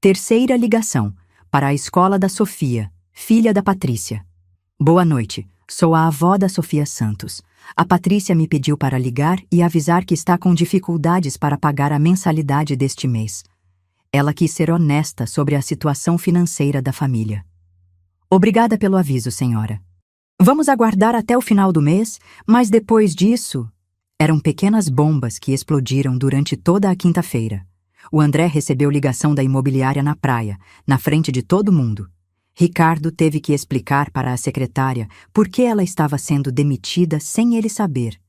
Terceira ligação, para a escola da Sofia, filha da Patrícia. Boa noite, sou a avó da Sofia Santos. A Patrícia me pediu para ligar e avisar que está com dificuldades para pagar a mensalidade deste mês. Ela quis ser honesta sobre a situação financeira da família. Obrigada pelo aviso, senhora. Vamos aguardar até o final do mês, mas depois disso... Eram pequenas bombas que explodiram durante toda a quinta-feira. O André recebeu ligação da imobiliária na praia, na frente de todo mundo. Ricardo teve que explicar para a secretária por que ela estava sendo demitida sem ele saber.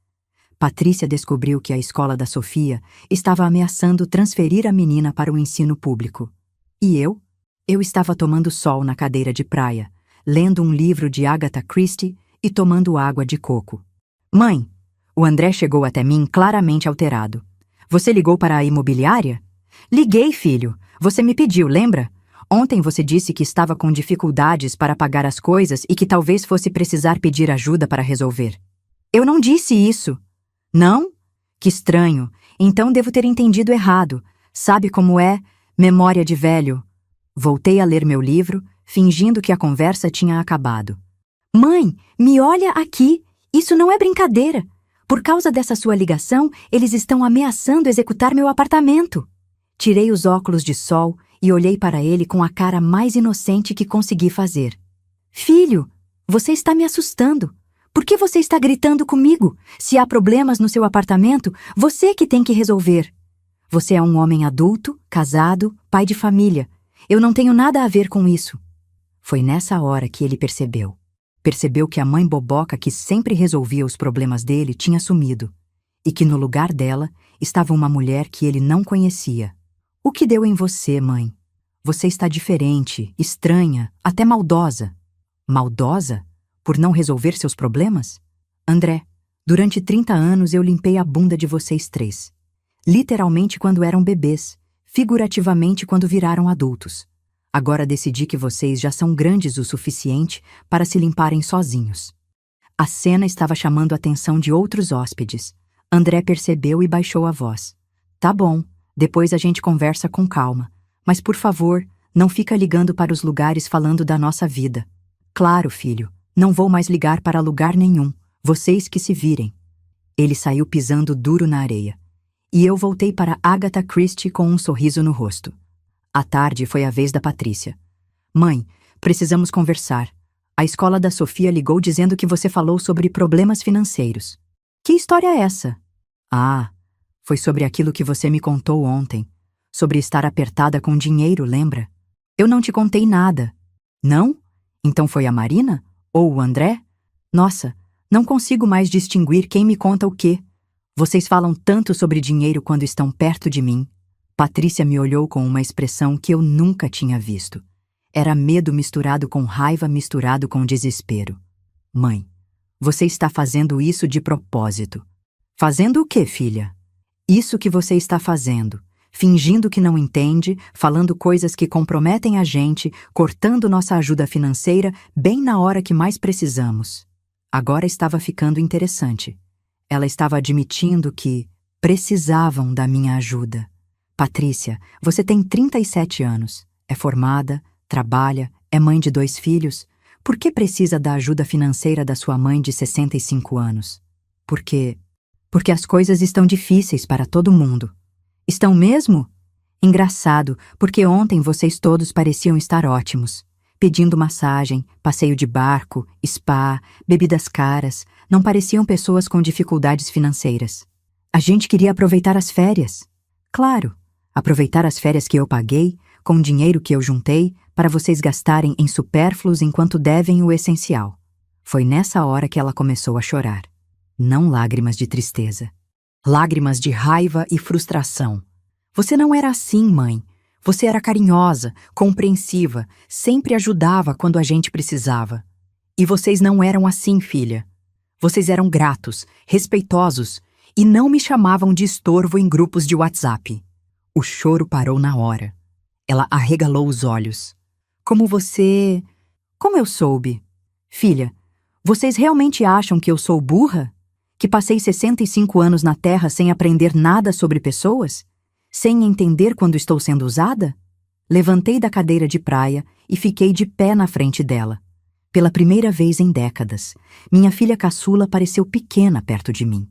Patrícia descobriu que a escola da Sofia estava ameaçando transferir a menina para o ensino público. E eu? Eu estava tomando sol na cadeira de praia, lendo um livro de Agatha Christie e tomando água de coco. Mãe, o André chegou até mim claramente alterado. Você ligou para a imobiliária? Liguei, filho. Você me pediu, lembra? Ontem você disse que estava com dificuldades para pagar as coisas e que talvez fosse precisar pedir ajuda para resolver. Eu não disse isso. Não? Que estranho. Então devo ter entendido errado. Sabe como é? Memória de velho. Voltei a ler meu livro, fingindo que a conversa tinha acabado. Mãe, me olha aqui. Isso não é brincadeira. Por causa dessa sua ligação, eles estão ameaçando executar meu apartamento. Tirei os óculos de sol e olhei para ele com a cara mais inocente que consegui fazer. Filho, você está me assustando. Por que você está gritando comigo? Se há problemas no seu apartamento, você que tem que resolver. Você é um homem adulto, casado, pai de família. Eu não tenho nada a ver com isso. Foi nessa hora que ele percebeu. Percebeu que a mãe boboca que sempre resolvia os problemas dele tinha sumido, e que no lugar dela estava uma mulher que ele não conhecia. O que deu em você, mãe? Você está diferente, estranha, até maldosa. Maldosa? Por não resolver seus problemas? André, durante 30 anos eu limpei a bunda de vocês três. Literalmente quando eram bebês, figurativamente quando viraram adultos. Agora decidi que vocês já são grandes o suficiente para se limparem sozinhos. A cena estava chamando a atenção de outros hóspedes. André percebeu e baixou a voz. Tá bom, depois a gente conversa com calma. Mas por favor, não fica ligando para os lugares falando da nossa vida. Claro, filho, não vou mais ligar para lugar nenhum. Vocês que se virem. Ele saiu pisando duro na areia. E eu voltei para Agatha Christie com um sorriso no rosto. À tarde foi a vez da Patrícia. Mãe, precisamos conversar. A escola da Sofia ligou dizendo que você falou sobre problemas financeiros. Que história é essa? Ah, foi sobre aquilo que você me contou ontem. Sobre estar apertada com dinheiro, lembra? Eu não te contei nada. Não? Então foi a Marina? Ou o André? Nossa, não consigo mais distinguir quem me conta o quê. Vocês falam tanto sobre dinheiro quando estão perto de mim. Patrícia me olhou com uma expressão que eu nunca tinha visto. Era medo misturado com raiva misturado com desespero. Mãe, você está fazendo isso de propósito. Fazendo o quê, filha? Isso que você está fazendo. Fingindo que não entende, falando coisas que comprometem a gente, cortando nossa ajuda financeira bem na hora que mais precisamos. Agora estava ficando interessante. Ela estava admitindo que precisavam da minha ajuda. Patrícia, você tem 37 anos, é formada, trabalha, é mãe de 2 filhos. Por que precisa da ajuda financeira da sua mãe de 65 anos? Porque as coisas estão difíceis para todo mundo. Estão mesmo? Engraçado, porque ontem vocês todos pareciam estar ótimos. Pedindo massagem, passeio de barco, spa, bebidas caras, não pareciam pessoas com dificuldades financeiras. A gente queria aproveitar as férias. Claro, aproveitar as férias que eu paguei, com o dinheiro que eu juntei, para vocês gastarem em supérfluos enquanto devem o essencial. Foi nessa hora que ela começou a chorar. Não lágrimas de tristeza. Lágrimas de raiva e frustração. Você não era assim, mãe. Você era carinhosa, compreensiva, sempre ajudava quando a gente precisava. E vocês não eram assim, filha. Vocês eram gratos, respeitosos e não me chamavam de estorvo em grupos de WhatsApp. O choro parou na hora. Ela arregalou os olhos. Como eu soube? Filha, vocês realmente acham que eu sou burra? Que passei 65 anos na Terra sem aprender nada sobre pessoas? Sem entender quando estou sendo usada? Levantei da cadeira de praia e fiquei de pé na frente dela. Pela primeira vez em décadas, minha filha caçula pareceu pequena perto de mim.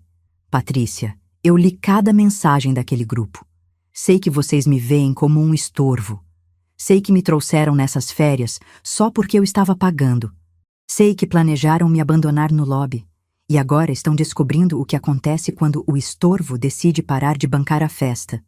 Patrícia, eu li cada mensagem daquele grupo. Sei que vocês me veem como um estorvo. Sei que me trouxeram nessas férias só porque eu estava pagando. Sei que planejaram me abandonar no lobby. E agora estão descobrindo o que acontece quando o estorvo decide parar de bancar a festa.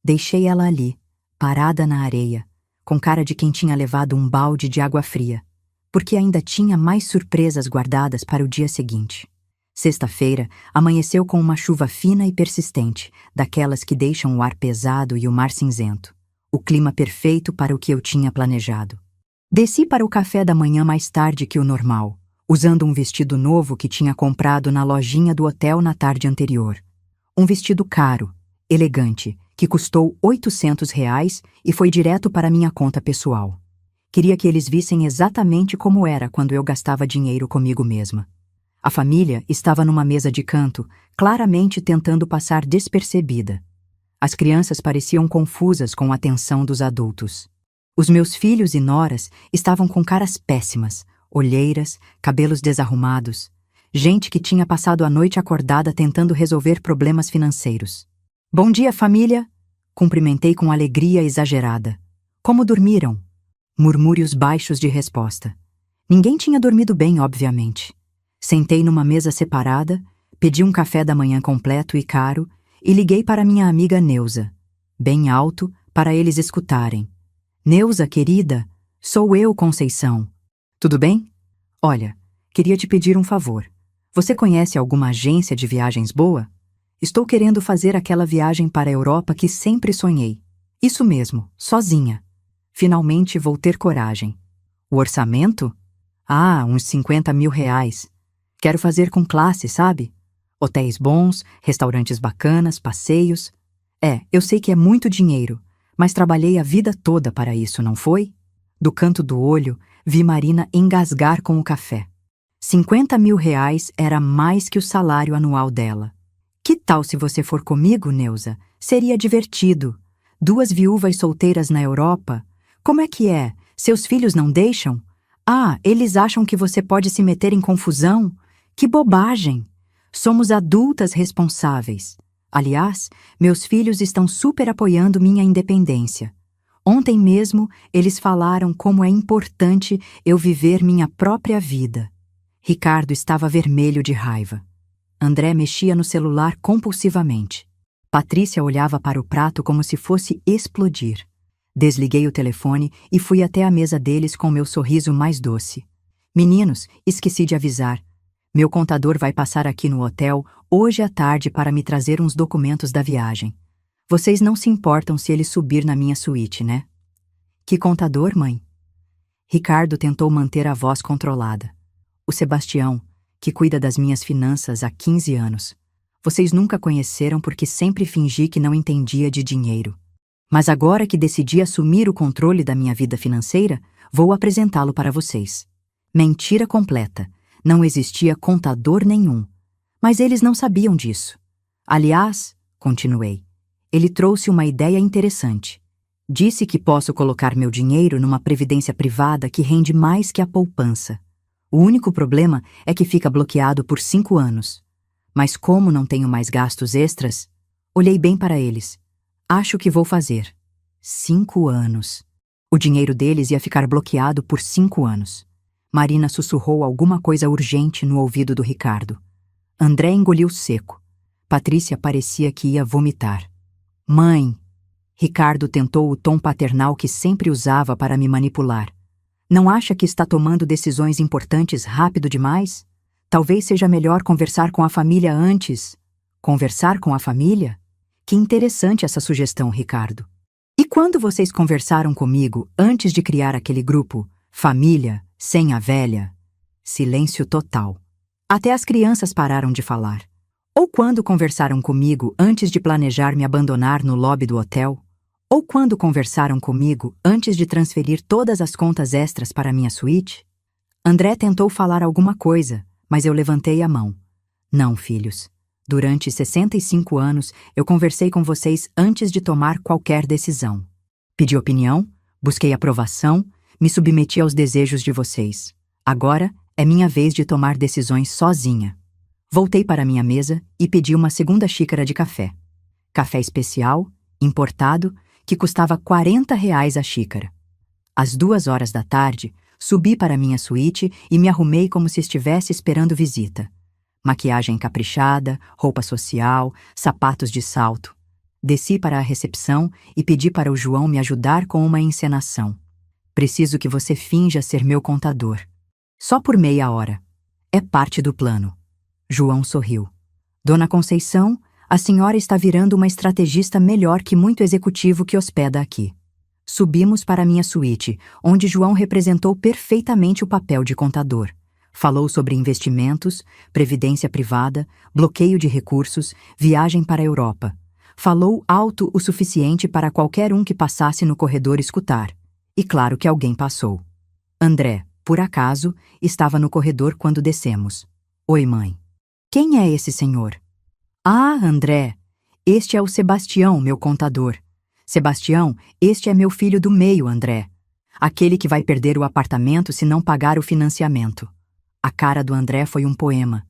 Deixei ela ali, parada na areia, com cara de quem tinha levado um balde de água fria, porque ainda tinha mais surpresas guardadas para o dia seguinte. Sexta-feira amanheceu com uma chuva fina e persistente, daquelas que deixam o ar pesado e o mar cinzento. O clima perfeito para o que eu tinha planejado. Desci para o café da manhã mais tarde que o normal, usando um vestido novo que tinha comprado na lojinha do hotel na tarde anterior. Um vestido caro, elegante, que custou R$ 800 e foi direto para minha conta pessoal. Queria que eles vissem exatamente como era quando eu gastava dinheiro comigo mesma. A família estava numa mesa de canto, claramente tentando passar despercebida. As crianças pareciam confusas com a atenção dos adultos. Os meus filhos e noras estavam com caras péssimas, olheiras, cabelos desarrumados, gente que tinha passado a noite acordada tentando resolver problemas financeiros. Bom dia, família! Cumprimentei com alegria exagerada. Como dormiram? Murmúrios baixos de resposta. Ninguém tinha dormido bem, obviamente. Sentei numa mesa separada, pedi um café da manhã completo e caro e liguei para minha amiga Neuza, bem alto, para eles escutarem. Neuza, querida, sou eu, Conceição. Tudo bem? Olha, queria te pedir um favor. Você conhece alguma agência de viagens boa? Estou querendo fazer aquela viagem para a Europa que sempre sonhei. Isso mesmo, sozinha. Finalmente vou ter coragem. O orçamento? Ah, uns R$ 50.000. Quero fazer com classe, sabe? Hotéis bons, restaurantes bacanas, passeios. Eu sei que é muito dinheiro, mas trabalhei a vida toda para isso, não foi? Do canto do olho, vi Marina engasgar com o café. R$ 50.000 era mais que o salário anual dela. Que tal se você for comigo, Neuza? Seria divertido. 2 viúvas solteiras na Europa? Como é que é? Seus filhos não deixam? Ah, eles acham que você pode se meter em confusão? Que bobagem! Somos adultas responsáveis. Aliás, meus filhos estão super apoiando minha independência. Ontem mesmo, eles falaram como é importante eu viver minha própria vida. Ricardo estava vermelho de raiva. André mexia no celular compulsivamente. Patrícia olhava para o prato como se fosse explodir. Desliguei o telefone e fui até a mesa deles com meu sorriso mais doce. Meninos, esqueci de avisar. Meu contador vai passar aqui no hotel hoje à tarde para me trazer uns documentos da viagem. Vocês não se importam se ele subir na minha suíte, né? Que contador, mãe? Ricardo tentou manter a voz controlada. O Sebastião, que cuida das minhas finanças há 15 anos. Vocês nunca conheceram porque sempre fingi que não entendia de dinheiro. Mas agora que decidi assumir o controle da minha vida financeira, vou apresentá-lo para vocês. Mentira completa. Não existia contador nenhum. Mas eles não sabiam disso. Aliás, continuei, ele trouxe uma ideia interessante. Disse que posso colocar meu dinheiro numa previdência privada que rende mais que a poupança. O único problema é que fica bloqueado por 5 anos. Mas como não tenho mais gastos extras, olhei bem para eles. Acho que vou fazer. 5 anos. O dinheiro deles ia ficar bloqueado por 5 anos. Marina sussurrou alguma coisa urgente no ouvido do Ricardo. André engoliu seco. Patrícia parecia que ia vomitar. Mãe! Ricardo tentou o tom paternal que sempre usava para me manipular. Não acha que está tomando decisões importantes rápido demais? Talvez seja melhor conversar com a família antes. Conversar com a família? Que interessante essa sugestão, Ricardo. E quando vocês conversaram comigo antes de criar aquele grupo, Família Sem a Velha? Silêncio total. Até as crianças pararam de falar. Ou quando conversaram comigo antes de planejar me abandonar no lobby do hotel? Ou quando conversaram comigo antes de transferir todas as contas extras para minha suíte? André tentou falar alguma coisa, mas eu levantei a mão. Não, filhos. Durante 65 anos, eu conversei com vocês antes de tomar qualquer decisão. Pedi opinião, busquei aprovação, me submeti aos desejos de vocês. Agora é minha vez de tomar decisões sozinha. Voltei para minha mesa e pedi uma segunda xícara de café. Café especial, importado, que custava R$ 40 a xícara. Às 2 horas da tarde, subi para minha suíte e me arrumei como se estivesse esperando visita. Maquiagem caprichada, roupa social, sapatos de salto. Desci para a recepção e pedi para o João me ajudar com uma encenação. Preciso que você finja ser meu contador. Só por meia hora. É parte do plano. João sorriu. Dona Conceição, a senhora está virando uma estrategista melhor que muito executivo que hospeda aqui. Subimos para minha suíte, onde João representou perfeitamente o papel de contador. Falou sobre investimentos, previdência privada, bloqueio de recursos, viagem para a Europa. Falou alto o suficiente para qualquer um que passasse no corredor escutar. E claro que alguém passou. André, por acaso, estava no corredor quando descemos. Oi, mãe. Quem é esse senhor? Ah, André, este é o Sebastião, meu contador. Sebastião, este é meu filho do meio, André. Aquele que vai perder o apartamento se não pagar o financiamento. A cara do André foi um poema.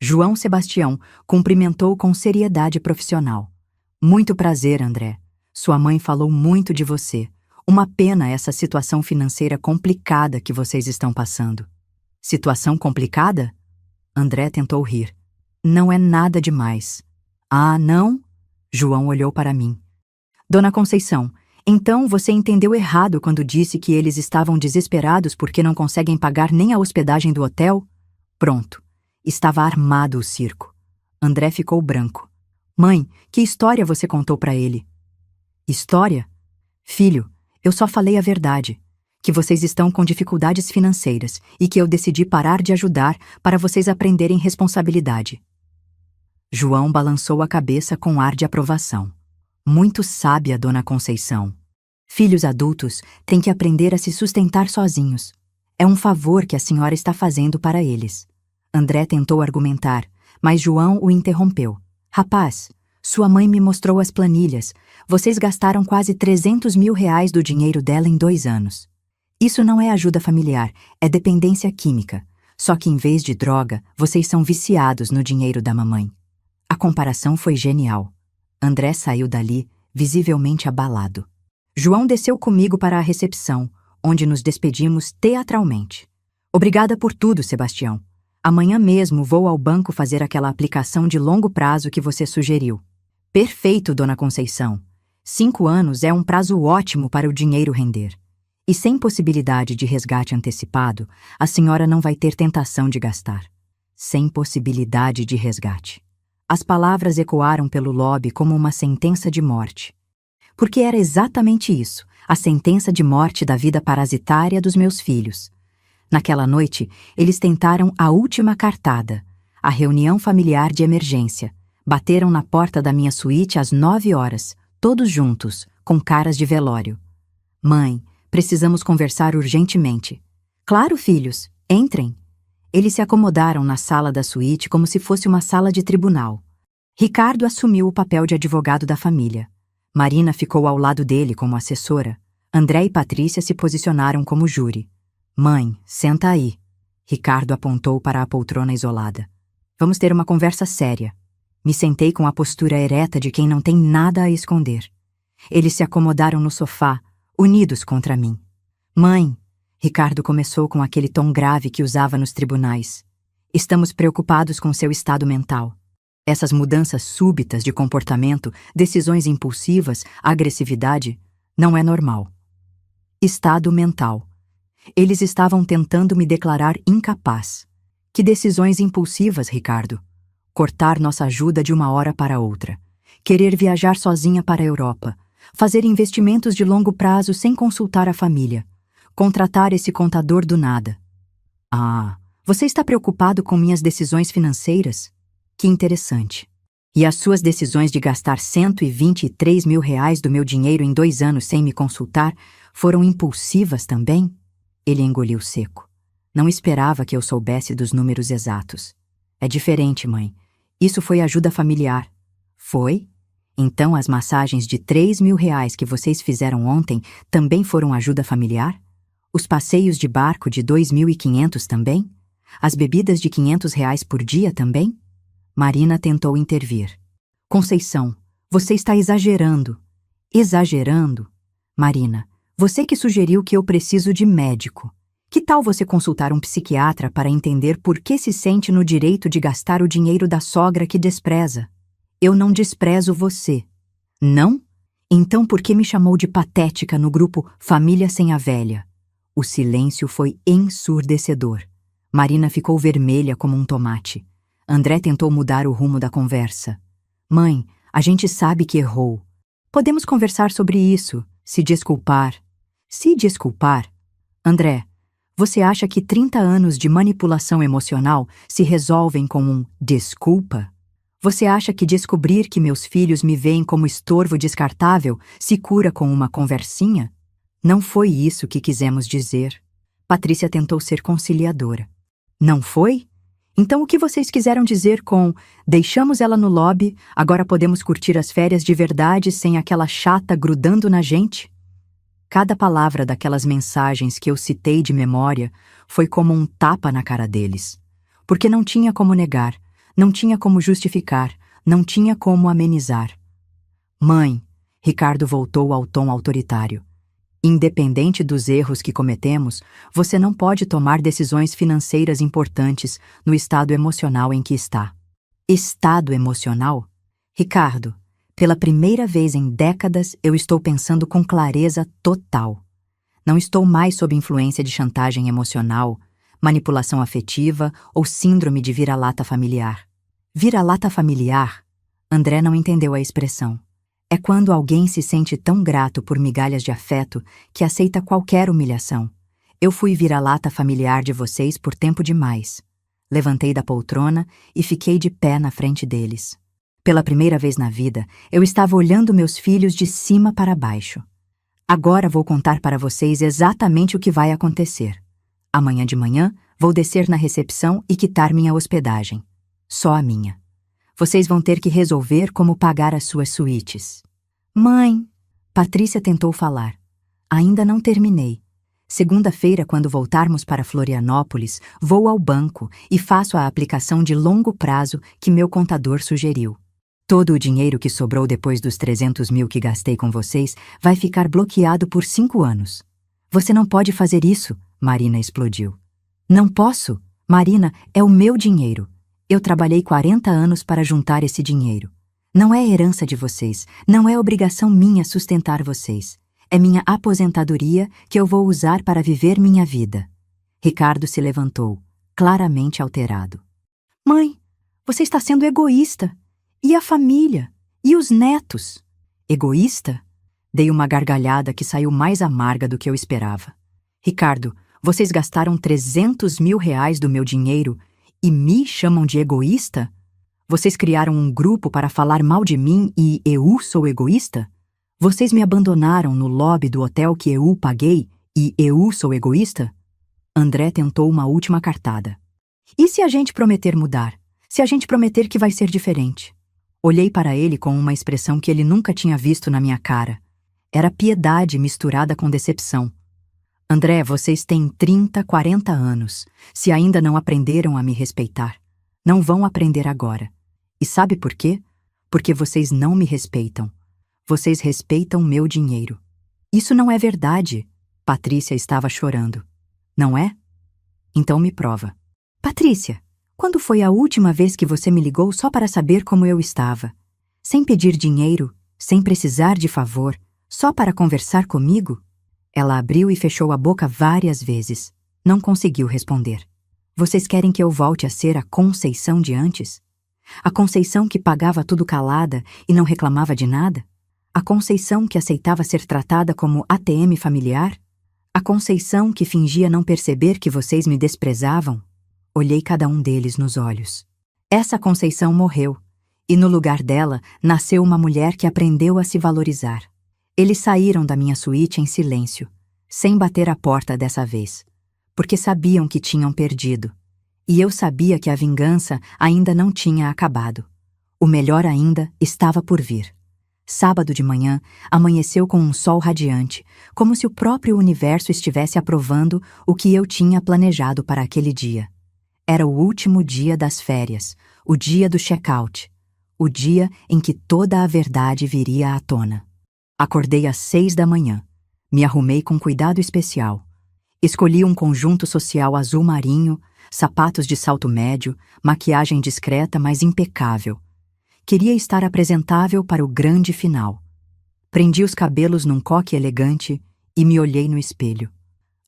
João Sebastião cumprimentou com seriedade profissional. Muito prazer, André. Sua mãe falou muito de você. Uma pena essa situação financeira complicada que vocês estão passando. Situação complicada? André tentou rir. Não é nada demais. Ah, não? João olhou para mim. Dona Conceição, então você entendeu errado quando disse que eles estavam desesperados porque não conseguem pagar nem a hospedagem do hotel? Pronto. Estava armado o circo. André ficou branco. Mãe, que história você contou para ele? História? Filho, eu só falei a verdade. Que vocês estão com dificuldades financeiras e que eu decidi parar de ajudar para vocês aprenderem responsabilidade. João balançou a cabeça com ar de aprovação. Muito sábia, Dona Conceição. Filhos adultos têm que aprender a se sustentar sozinhos. É um favor que a senhora está fazendo para eles. André tentou argumentar, mas João o interrompeu. Rapaz, sua mãe me mostrou as planilhas. Vocês gastaram quase R$ 300 mil do dinheiro dela em 2 anos. Isso não é ajuda familiar, é dependência química. Só que em vez de droga, vocês são viciados no dinheiro da mamãe. A comparação foi genial. André saiu dali, visivelmente abalado. João desceu comigo para a recepção, onde nos despedimos teatralmente. Obrigada por tudo, Sebastião. Amanhã mesmo vou ao banco fazer aquela aplicação de longo prazo que você sugeriu. Perfeito, Dona Conceição. 5 anos é um prazo ótimo para o dinheiro render. E sem possibilidade de resgate antecipado, a senhora não vai ter tentação de gastar. Sem possibilidade de resgate. As palavras ecoaram pelo lobby como uma sentença de morte. Porque era exatamente isso, a sentença de morte da vida parasitária dos meus filhos. Naquela noite, eles tentaram a última cartada, a reunião familiar de emergência. Bateram na porta da minha suíte às 9 horas, todos juntos, com caras de velório. Mãe, precisamos conversar urgentemente. Claro, filhos, entrem. Eles se acomodaram na sala da suíte como se fosse uma sala de tribunal. Ricardo assumiu o papel de advogado da família. Marina ficou ao lado dele como assessora. André e Patrícia se posicionaram como júri. Mãe, senta aí. Ricardo apontou para a poltrona isolada. Vamos ter uma conversa séria. Me sentei com a postura ereta de quem não tem nada a esconder. Eles se acomodaram no sofá, unidos contra mim. Mãe, Ricardo começou com aquele tom grave que usava nos tribunais. Estamos preocupados com seu estado mental. Essas mudanças súbitas de comportamento, decisões impulsivas, agressividade, não é normal. Estado mental. Eles estavam tentando me declarar incapaz. Que decisões impulsivas, Ricardo? Cortar nossa ajuda de uma hora para outra. Querer viajar sozinha para a Europa. Fazer investimentos de longo prazo sem consultar a família. Contratar esse contador do nada. Ah, você está preocupado com minhas decisões financeiras? Que interessante. E as suas decisões de gastar R$ 123 mil do meu dinheiro em 2 anos sem me consultar foram impulsivas também? Ele engoliu seco. Não esperava que eu soubesse dos números exatos. É diferente, mãe. Isso foi ajuda familiar. Foi? Então as massagens de R$ 3 mil que vocês fizeram ontem também foram ajuda familiar? Os passeios de barco de 2.500 também? As bebidas de R$ 500 por dia também? Marina tentou intervir. Conceição, você está exagerando. Exagerando? Marina, você que sugeriu que eu preciso de médico. Que tal você consultar um psiquiatra para entender por que se sente no direito de gastar o dinheiro da sogra que despreza? Eu não desprezo você. Não? Então por que me chamou de patética no grupo Família Sem a Velha? O silêncio foi ensurdecedor. Marina ficou vermelha como um tomate. André tentou mudar o rumo da conversa. Mãe, a gente sabe que errou. Podemos conversar sobre isso, se desculpar. Se desculpar? André, você acha que 30 anos de manipulação emocional se resolvem com um desculpa? Você acha que descobrir que meus filhos me veem como estorvo descartável se cura com uma conversinha? Não foi isso que quisemos dizer. Patrícia tentou ser conciliadora. Não foi? Então o que vocês quiseram dizer com deixamos ela no lobby, agora podemos curtir as férias de verdade sem aquela chata grudando na gente? Cada palavra daquelas mensagens que eu citei de memória foi como um tapa na cara deles. Porque não tinha como negar, não tinha como justificar, não tinha como amenizar. Mãe, Ricardo voltou ao tom autoritário. Independente dos erros que cometemos, você não pode tomar decisões financeiras importantes no estado emocional em que está. Estado emocional? Ricardo, pela primeira vez em décadas, eu estou pensando com clareza total. Não estou mais sob influência de chantagem emocional, manipulação afetiva ou síndrome de vira-lata familiar. Vira-lata familiar? André não entendeu a expressão. É quando alguém se sente tão grato por migalhas de afeto que aceita qualquer humilhação. Eu fui vira-lata familiar de vocês por tempo demais. Levantei da poltrona e fiquei de pé na frente deles. Pela primeira vez na vida, eu estava olhando meus filhos de cima para baixo. Agora vou contar para vocês exatamente o que vai acontecer. Amanhã de manhã, vou descer na recepção e quitar minha hospedagem. Só a minha. Vocês vão ter que resolver como pagar as suas suítes. Mãe, Patrícia tentou falar. Ainda não terminei. Segunda-feira, quando voltarmos para Florianópolis, vou ao banco e faço a aplicação de longo prazo que meu contador sugeriu. Todo o dinheiro que sobrou depois dos 300 mil que gastei com vocês vai ficar bloqueado por 5 anos. Você não pode fazer isso, Marina explodiu. Não posso. Marina, é o meu dinheiro. Eu trabalhei 40 anos para juntar esse dinheiro. Não é herança de vocês, não é obrigação minha sustentar vocês. É minha aposentadoria que eu vou usar para viver minha vida. Ricardo se levantou, claramente alterado. Mãe, você está sendo egoísta. E a família? E os netos? Egoísta? Dei uma gargalhada que saiu mais amarga do que eu esperava. Ricardo, vocês gastaram 300 mil reais do meu dinheiro e me chamam de egoísta? Vocês criaram um grupo para falar mal de mim e eu sou egoísta? Vocês me abandonaram no lobby do hotel que eu paguei e eu sou egoísta? André tentou uma última cartada. E se a gente prometer mudar? Se a gente prometer que vai ser diferente? Olhei para ele com uma expressão que ele nunca tinha visto na minha cara. Era piedade misturada com decepção. André, vocês têm 30, 40 anos. Se ainda não aprenderam a me respeitar, não vão aprender agora. E sabe por quê? Porque vocês não me respeitam. Vocês respeitam meu dinheiro. Isso não é verdade. Patrícia estava chorando. Não é? Então me prova. Patrícia, quando foi a última vez que você me ligou só para saber como eu estava? Sem pedir dinheiro, sem precisar de favor, só para conversar comigo? Ela abriu e fechou a boca várias vezes. Não conseguiu responder. Vocês querem que eu volte a ser a Conceição de antes? A Conceição que pagava tudo calada e não reclamava de nada? A Conceição que aceitava ser tratada como ATM familiar? A Conceição que fingia não perceber que vocês me desprezavam? Olhei cada um deles nos olhos. Essa Conceição morreu, e no lugar dela nasceu uma mulher que aprendeu a se valorizar. Eles saíram da minha suíte em silêncio, sem bater a porta dessa vez, porque sabiam que tinham perdido. E eu sabia que a vingança ainda não tinha acabado. O melhor ainda estava por vir. Sábado de manhã, amanheceu com um sol radiante, como se o próprio universo estivesse aprovando o que eu tinha planejado para aquele dia. Era o último dia das férias, o dia do check-out, o dia em que toda a verdade viria à tona. Acordei às 6 da manhã. Me arrumei com cuidado especial. Escolhi um conjunto social azul marinho, sapatos de salto médio, maquiagem discreta, mas impecável. Queria estar apresentável para o grande final. Prendi os cabelos num coque elegante e me olhei no espelho.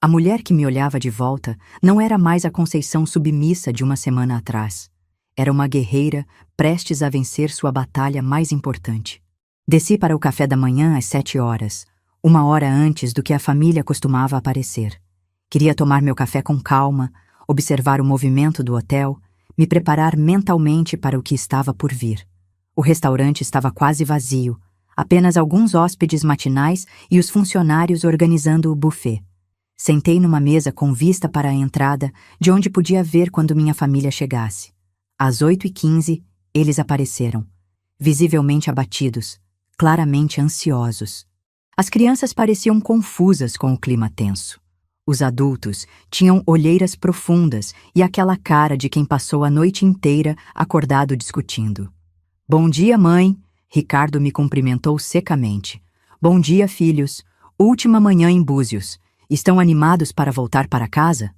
A mulher que me olhava de volta não era mais a Conceição submissa de uma semana atrás. Era uma guerreira prestes a vencer sua batalha mais importante. Desci para o café da manhã às 7 horas, 1 hora antes do que a família costumava aparecer. Queria tomar meu café com calma, observar o movimento do hotel, me preparar mentalmente para o que estava por vir. O restaurante estava quase vazio, apenas alguns hóspedes matinais e os funcionários organizando o buffet. Sentei numa mesa com vista para a entrada, de onde podia ver quando minha família chegasse. Às 8h15, eles apareceram, visivelmente abatidos, claramente ansiosos. As crianças pareciam confusas com o clima tenso. Os adultos tinham olheiras profundas e aquela cara de quem passou a noite inteira acordado discutindo. Bom dia, mãe! Ricardo me cumprimentou secamente. Bom dia, filhos. Última manhã em Búzios. Estão animados para voltar para casa?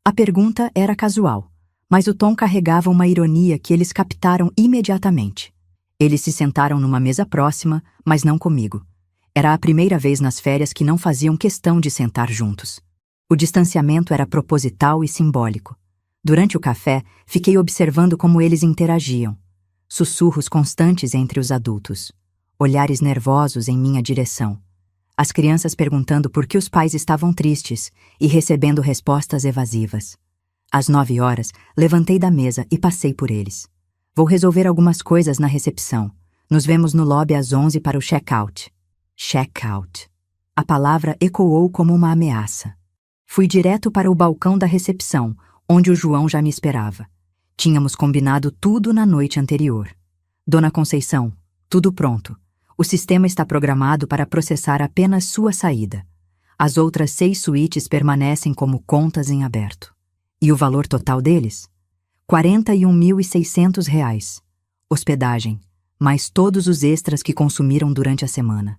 A pergunta era casual, mas o tom carregava uma ironia que eles captaram imediatamente. Eles se sentaram numa mesa próxima, mas não comigo. Era a primeira vez nas férias que não faziam questão de sentar juntos. O distanciamento era proposital e simbólico. Durante o café, fiquei observando como eles interagiam. Sussurros constantes entre os adultos. Olhares nervosos em minha direção. As crianças perguntando por que os pais estavam tristes e recebendo respostas evasivas. Às 9 horas, levantei da mesa e passei por eles. Vou resolver algumas coisas na recepção. Nos vemos no lobby às 11 para o check-out. Check-out. A palavra ecoou como uma ameaça. Fui direto para o balcão da recepção, onde o João já me esperava. Tínhamos combinado tudo na noite anterior. Dona Conceição, tudo pronto. O sistema está programado para processar apenas sua saída. As outras 6 suítes permanecem como contas em aberto. E o valor total deles? R$ 41.600. Hospedagem, mais todos os extras que consumiram durante a semana.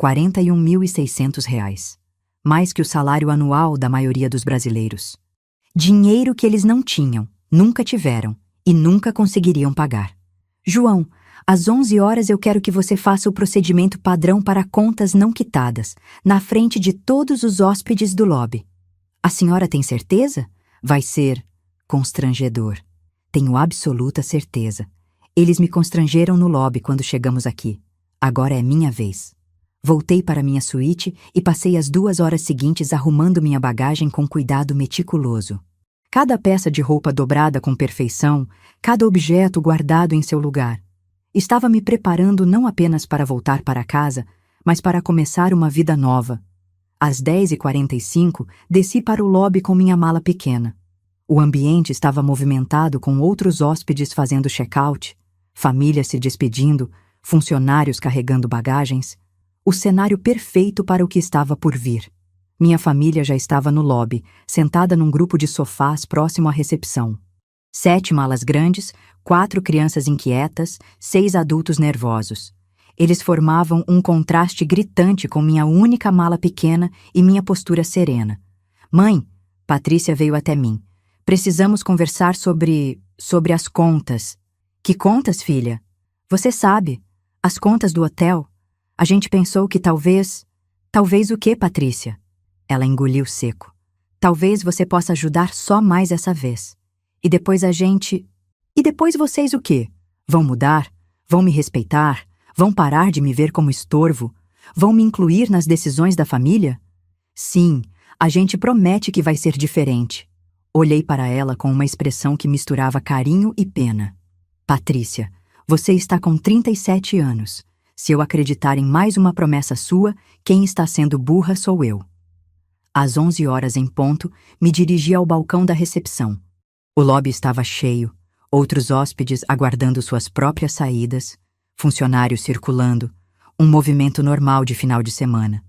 R$ 41.600. Mais que o salário anual da maioria dos brasileiros. Dinheiro que eles não tinham, nunca tiveram e nunca conseguiriam pagar. João, às 11 horas eu quero que você faça o procedimento padrão para contas não quitadas, na frente de todos os hóspedes do lobby. A senhora tem certeza? Vai ser constrangedor. Tenho absoluta certeza. Eles me constrangeram no lobby quando chegamos aqui. Agora é minha vez. Voltei para minha suíte e passei as 2 horas seguintes arrumando minha bagagem com cuidado meticuloso. Cada peça de roupa dobrada com perfeição, cada objeto guardado em seu lugar. Estava me preparando não apenas para voltar para casa, mas para começar uma vida nova. Às 10h45, desci para o lobby com minha mala pequena. O ambiente estava movimentado com outros hóspedes fazendo check-out, famílias se despedindo, funcionários carregando bagagens. O cenário perfeito para o que estava por vir. Minha família já estava no lobby, sentada num grupo de sofás próximo à recepção. 7 malas grandes, 4 crianças inquietas, 6 adultos nervosos. Eles formavam um contraste gritante com minha única mala pequena e minha postura serena. Mãe, Patrícia veio até mim. Precisamos conversar sobre as contas. Que contas, filha? Você sabe, as contas do hotel. A gente pensou que talvez o quê, Patrícia? Ela engoliu seco. Talvez você possa ajudar só mais essa vez. E depois E depois vocês o quê? Vão mudar? Vão me respeitar? Vão parar de me ver como estorvo? Vão me incluir nas decisões da família? Sim, a gente promete que vai ser diferente. Olhei para ela com uma expressão que misturava carinho e pena. Patrícia, você está com 37 anos. Se eu acreditar em mais uma promessa sua, quem está sendo burra sou eu. Às 11 horas em ponto, me dirigi ao balcão da recepção. O lobby estava cheio, outros hóspedes aguardando suas próprias saídas, funcionários circulando, um movimento normal de final de semana.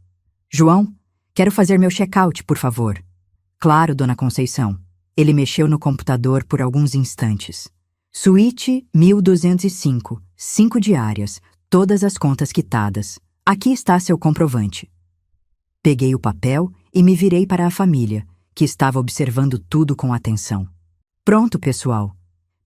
João, quero fazer meu check-out, por favor. Claro, dona Conceição. Ele mexeu no computador por alguns instantes. Suíte 1205, 5 diárias, todas as contas quitadas. Aqui está seu comprovante. Peguei o papel e me virei para a família, que estava observando tudo com atenção. Pronto, pessoal.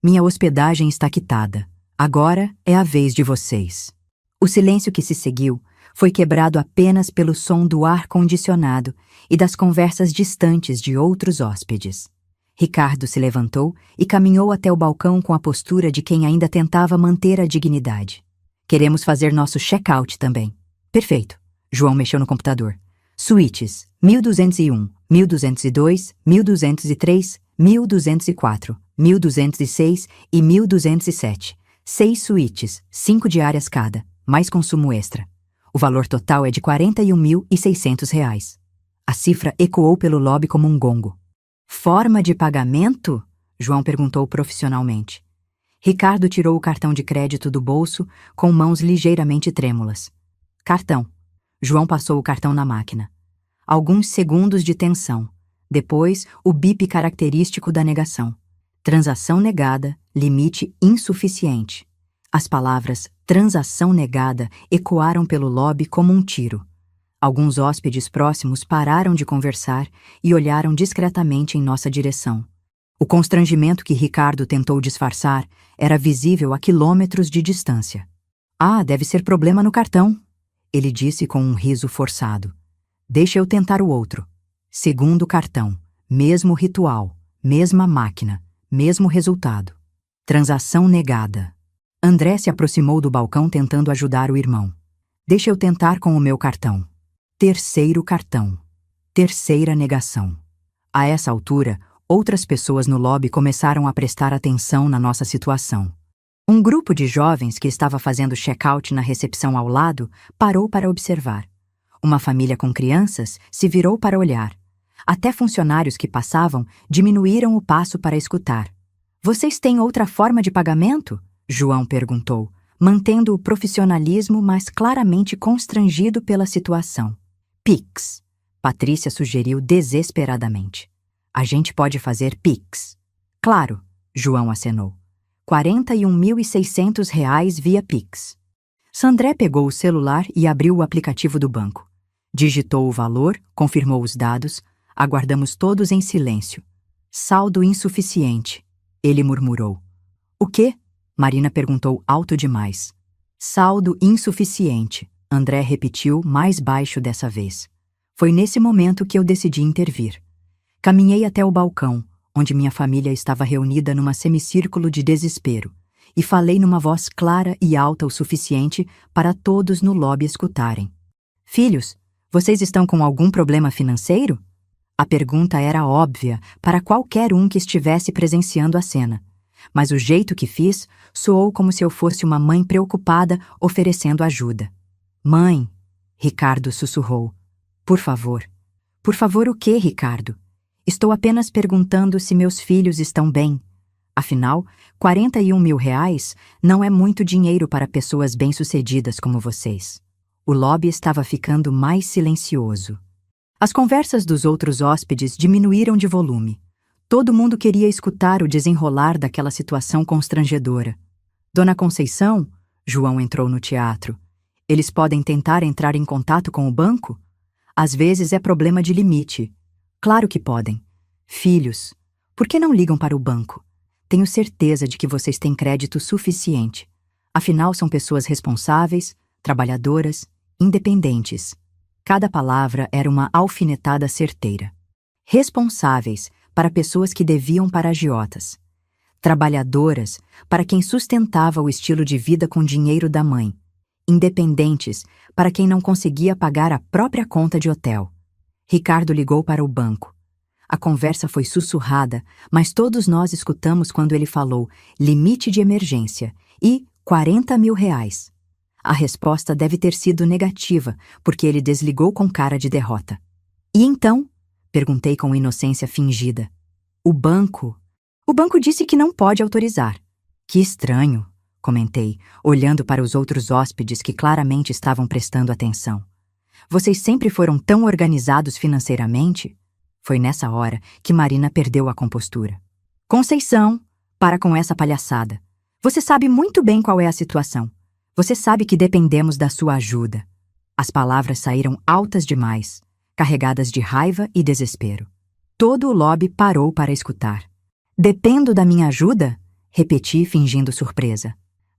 Minha hospedagem está quitada. Agora é a vez de vocês. O silêncio que se seguiu foi quebrado apenas pelo som do ar-condicionado e das conversas distantes de outros hóspedes. Ricardo se levantou e caminhou até o balcão com a postura de quem ainda tentava manter a dignidade. Queremos fazer nosso check-out também. Perfeito. João mexeu no computador. Suítes 1201, 1202, 1203, 1204, 1206 e 1207. 6 suítes, 5 diárias cada, mais consumo extra. O valor total é de R$ 41.600. A cifra ecoou pelo lobby como um gongo. Forma de pagamento? João perguntou profissionalmente. Ricardo tirou o cartão de crédito do bolso com mãos ligeiramente trêmulas. Cartão. João passou o cartão na máquina. Alguns segundos de tensão. Depois, o bip característico da negação. Transação negada, limite insuficiente. As palavras transação negada ecoaram pelo lobby como um tiro. Alguns hóspedes próximos pararam de conversar e olharam discretamente em nossa direção. O constrangimento que Ricardo tentou disfarçar era visível a quilômetros de distância. Ah, deve ser problema no cartão, ele disse com um riso forçado. Deixa eu tentar o outro. Segundo cartão, mesmo ritual, mesma máquina, mesmo resultado. Transação negada. André se aproximou do balcão tentando ajudar o irmão. Deixa eu tentar com o meu cartão. Terceiro cartão. Terceira negação. A essa altura, outras pessoas no lobby começaram a prestar atenção na nossa situação. Um grupo de jovens que estava fazendo check-out na recepção ao lado parou para observar. Uma família com crianças se virou para olhar. Até funcionários que passavam diminuíram o passo para escutar. Vocês têm outra forma de pagamento? João perguntou, mantendo o profissionalismo, mas claramente constrangido pela situação. Pix. Patrícia sugeriu desesperadamente. A gente pode fazer Pix. Claro, João acenou. R$ 41.600 via Pix. Sandré pegou o celular e abriu o aplicativo do banco. Digitou o valor, confirmou os dados, aguardamos todos em silêncio. Saldo insuficiente, ele murmurou. O quê? Marina perguntou alto demais. Saldo insuficiente, André repetiu mais baixo dessa vez. Foi nesse momento que eu decidi intervir. Caminhei até o balcão, onde minha família estava reunida numa semicírculo de desespero, e falei numa voz clara e alta o suficiente para todos no lobby escutarem. Filhos, vocês estão com algum problema financeiro? A pergunta era óbvia para qualquer um que estivesse presenciando a cena, mas o jeito que fiz soou como se eu fosse uma mãe preocupada oferecendo ajuda. Mãe, Ricardo sussurrou. Por favor. Por favor o quê, Ricardo? Estou apenas perguntando se meus filhos estão bem. Afinal, R$ 41.000 não é muito dinheiro para pessoas bem-sucedidas como vocês. O lobby estava ficando mais silencioso. As conversas dos outros hóspedes diminuíram de volume. Todo mundo queria escutar o desenrolar daquela situação constrangedora. Dona Conceição, João entrou no teatro. Eles podem tentar entrar em contato com o banco? Às vezes é problema de limite. Claro que podem. Filhos, por que não ligam para o banco? Tenho certeza de que vocês têm crédito suficiente. Afinal, são pessoas responsáveis, trabalhadoras, independentes. Cada palavra era uma alfinetada certeira. Responsáveis para pessoas que deviam para agiotas. Trabalhadoras para quem sustentava o estilo de vida com dinheiro da mãe. Independentes para quem não conseguia pagar a própria conta de hotel. Ricardo ligou para o banco. A conversa foi sussurrada, mas todos nós escutamos quando ele falou limite de emergência e R$ 40.000. A resposta deve ter sido negativa, porque ele desligou com cara de derrota. E então? Perguntei com inocência fingida. O banco disse que não pode autorizar. Que estranho, comentei, olhando para os outros hóspedes que claramente estavam prestando atenção. Vocês sempre foram tão organizados financeiramente? Foi nessa hora que Marina perdeu a compostura. Conceição, para com essa palhaçada. Você sabe muito bem qual é a situação. Você sabe que dependemos da sua ajuda. As palavras saíram altas demais, carregadas de raiva e desespero. Todo o lobby parou para escutar. Dependo da minha ajuda? Repeti, fingindo surpresa.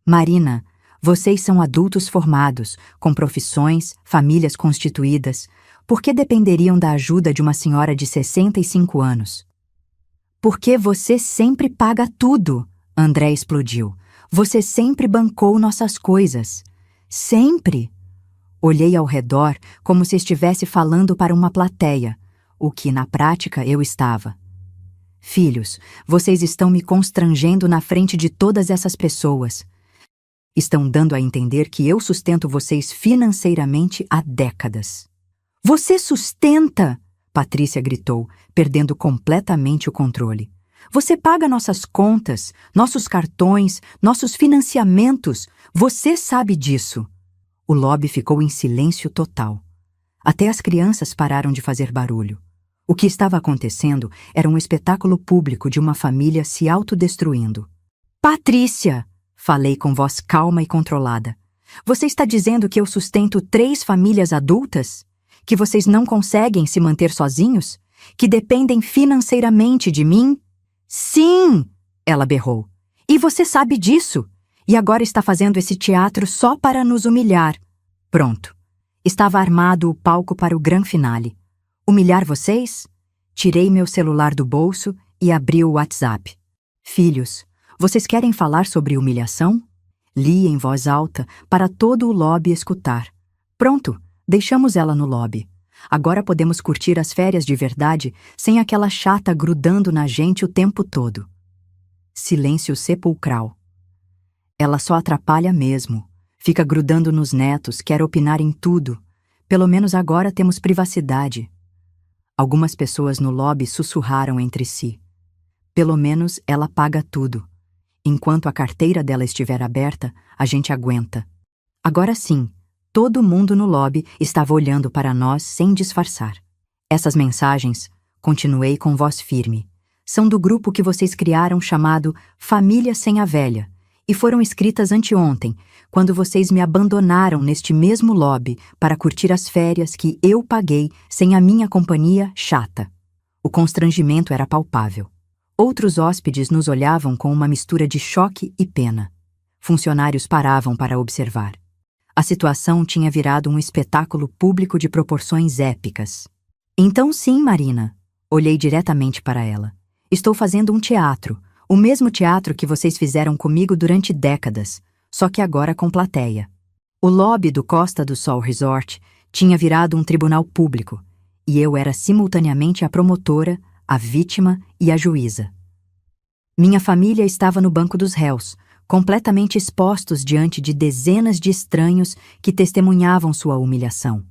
Marina, vocês são adultos formados, com profissões, famílias constituídas. Por que dependeriam da ajuda de uma senhora de 65 anos? Porque você sempre paga tudo, André explodiu. Você sempre bancou nossas coisas. Sempre! Olhei ao redor como se estivesse falando para uma plateia, o que, na prática, eu estava. Filhos, vocês estão me constrangendo na frente de todas essas pessoas. Estão dando a entender que eu sustento vocês financeiramente há décadas. Você sustenta! Patrícia gritou, perdendo completamente o controle. Você paga nossas contas, nossos cartões, nossos financiamentos. Você sabe disso. O lobby ficou em silêncio total. Até as crianças pararam de fazer barulho. O que estava acontecendo era um espetáculo público de uma família se autodestruindo. Patrícia! Falei com voz calma e controlada. Você está dizendo que eu sustento 3 famílias adultas? Que vocês não conseguem se manter sozinhos? Que dependem financeiramente de mim? Sim! Ela berrou. E você sabe disso? E agora está fazendo esse teatro só para nos humilhar. Pronto. Estava armado o palco para o grande finale. Humilhar vocês? Tirei meu celular do bolso e abri o WhatsApp. Filhos, vocês querem falar sobre humilhação? Li em voz alta para todo o lobby escutar. Pronto, deixamos ela no lobby. Agora podemos curtir as férias de verdade sem aquela chata grudando na gente o tempo todo. Silêncio sepulcral. Ela só atrapalha mesmo. Fica grudando nos netos, quer opinar em tudo. Pelo menos agora temos privacidade. Algumas pessoas no lobby sussurraram entre si. Pelo menos ela paga tudo. Enquanto a carteira dela estiver aberta, a gente aguenta. Agora sim, todo mundo no lobby estava olhando para nós sem disfarçar. Essas mensagens, continuei com voz firme, são do grupo que vocês criaram chamado Família Sem a Velha e foram escritas anteontem, quando vocês me abandonaram neste mesmo lobby para curtir as férias que eu paguei sem a minha companhia chata. O constrangimento era palpável. Outros hóspedes nos olhavam com uma mistura de choque e pena. Funcionários paravam para observar. A situação tinha virado um espetáculo público de proporções épicas. Então sim, Marina. Olhei diretamente para ela. Estou fazendo um teatro, o mesmo teatro que vocês fizeram comigo durante décadas, só que agora com plateia. O lobby do Costa do Sol Resort tinha virado um tribunal público, e eu era simultaneamente a promotora, a vítima e a juíza. Minha família estava no banco dos réus, completamente expostos diante de dezenas de estranhos que testemunhavam sua humilhação.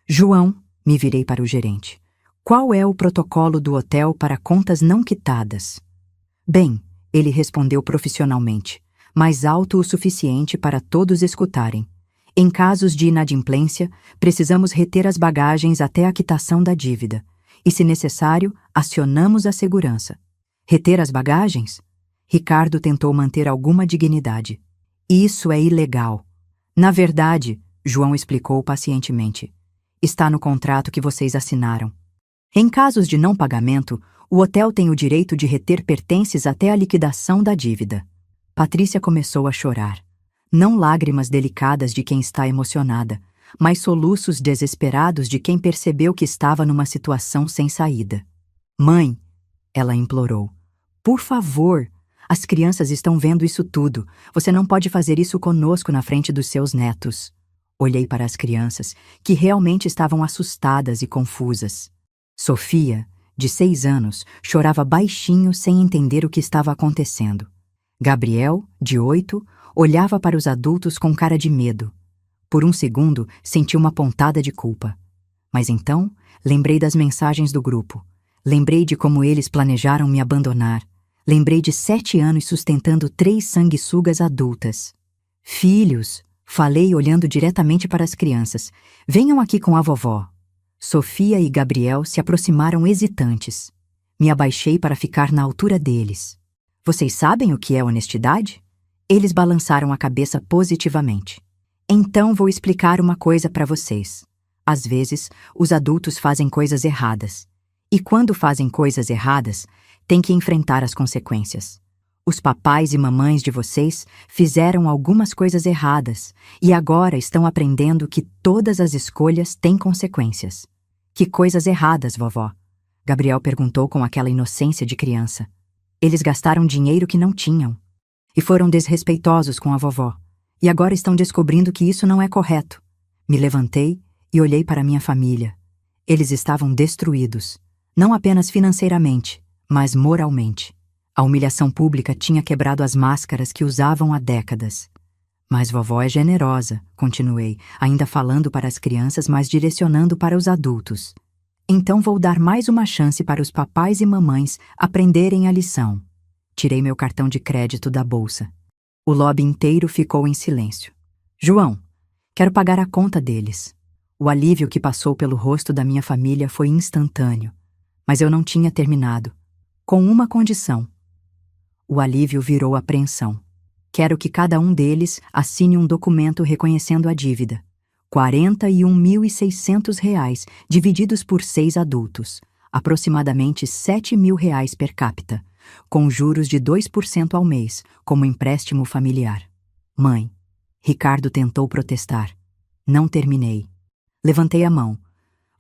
João, me virei para o gerente, qual é o protocolo do hotel para contas não quitadas? Bem, ele respondeu profissionalmente, mais alto o suficiente para todos escutarem. Em casos de inadimplência, precisamos reter as bagagens até a quitação da dívida. E, se necessário, acionamos a segurança. Reter as bagagens? Ricardo tentou manter alguma dignidade. Isso é ilegal. Na verdade, João explicou pacientemente, está no contrato que vocês assinaram. Em casos de não pagamento, o hotel tem o direito de reter pertences até a liquidação da dívida. Patrícia começou a chorar. Não lágrimas delicadas de quem está emocionada, mas soluços desesperados de quem percebeu que estava numa situação sem saída. Mãe, ela implorou, por favor, as crianças estão vendo isso tudo. Você não pode fazer isso conosco na frente dos seus netos. Olhei para as crianças, que realmente estavam assustadas e confusas. Sofia, de 6 anos, chorava baixinho sem entender o que estava acontecendo. Gabriel, de 8, olhava para os adultos com cara de medo. Por um segundo, senti uma pontada de culpa. Mas então, lembrei das mensagens do grupo. Lembrei de como eles planejaram me abandonar. Lembrei de 7 anos sustentando 3 sanguessugas adultas. Filhos, falei olhando diretamente para as crianças. Venham aqui com a vovó. Sofia e Gabriel se aproximaram hesitantes. Me abaixei para ficar na altura deles. Vocês sabem o que é honestidade? Eles balançaram a cabeça positivamente. Então vou explicar uma coisa para vocês. Às vezes, os adultos fazem coisas erradas. E quando fazem coisas erradas, têm que enfrentar as consequências. Os papais e mamães de vocês fizeram algumas coisas erradas e agora estão aprendendo que todas as escolhas têm consequências. Que coisas erradas, vovó? Gabriel perguntou com aquela inocência de criança. Eles gastaram dinheiro que não tinham. E foram desrespeitosos com a vovó. E agora estão descobrindo que isso não é correto. Me levantei e olhei para minha família. Eles estavam destruídos, não apenas financeiramente, mas moralmente. A humilhação pública tinha quebrado as máscaras que usavam há décadas. Mas vovó é generosa, continuei, ainda falando para as crianças, mas direcionando para os adultos. Então vou dar mais uma chance para os papais e mamães aprenderem a lição. Tirei meu cartão de crédito da bolsa. O lobby inteiro ficou em silêncio. João, quero pagar a conta deles. O alívio que passou pelo rosto da minha família foi instantâneo. Mas eu não tinha terminado. Com uma condição. O alívio virou apreensão. Quero que cada um deles assine um documento reconhecendo a dívida. R$ 41.600, divididos por 6 adultos. Aproximadamente R$ 7.000 per capita, com juros de 2% ao mês, como empréstimo familiar. Mãe, Ricardo tentou protestar. Não terminei. Levantei a mão.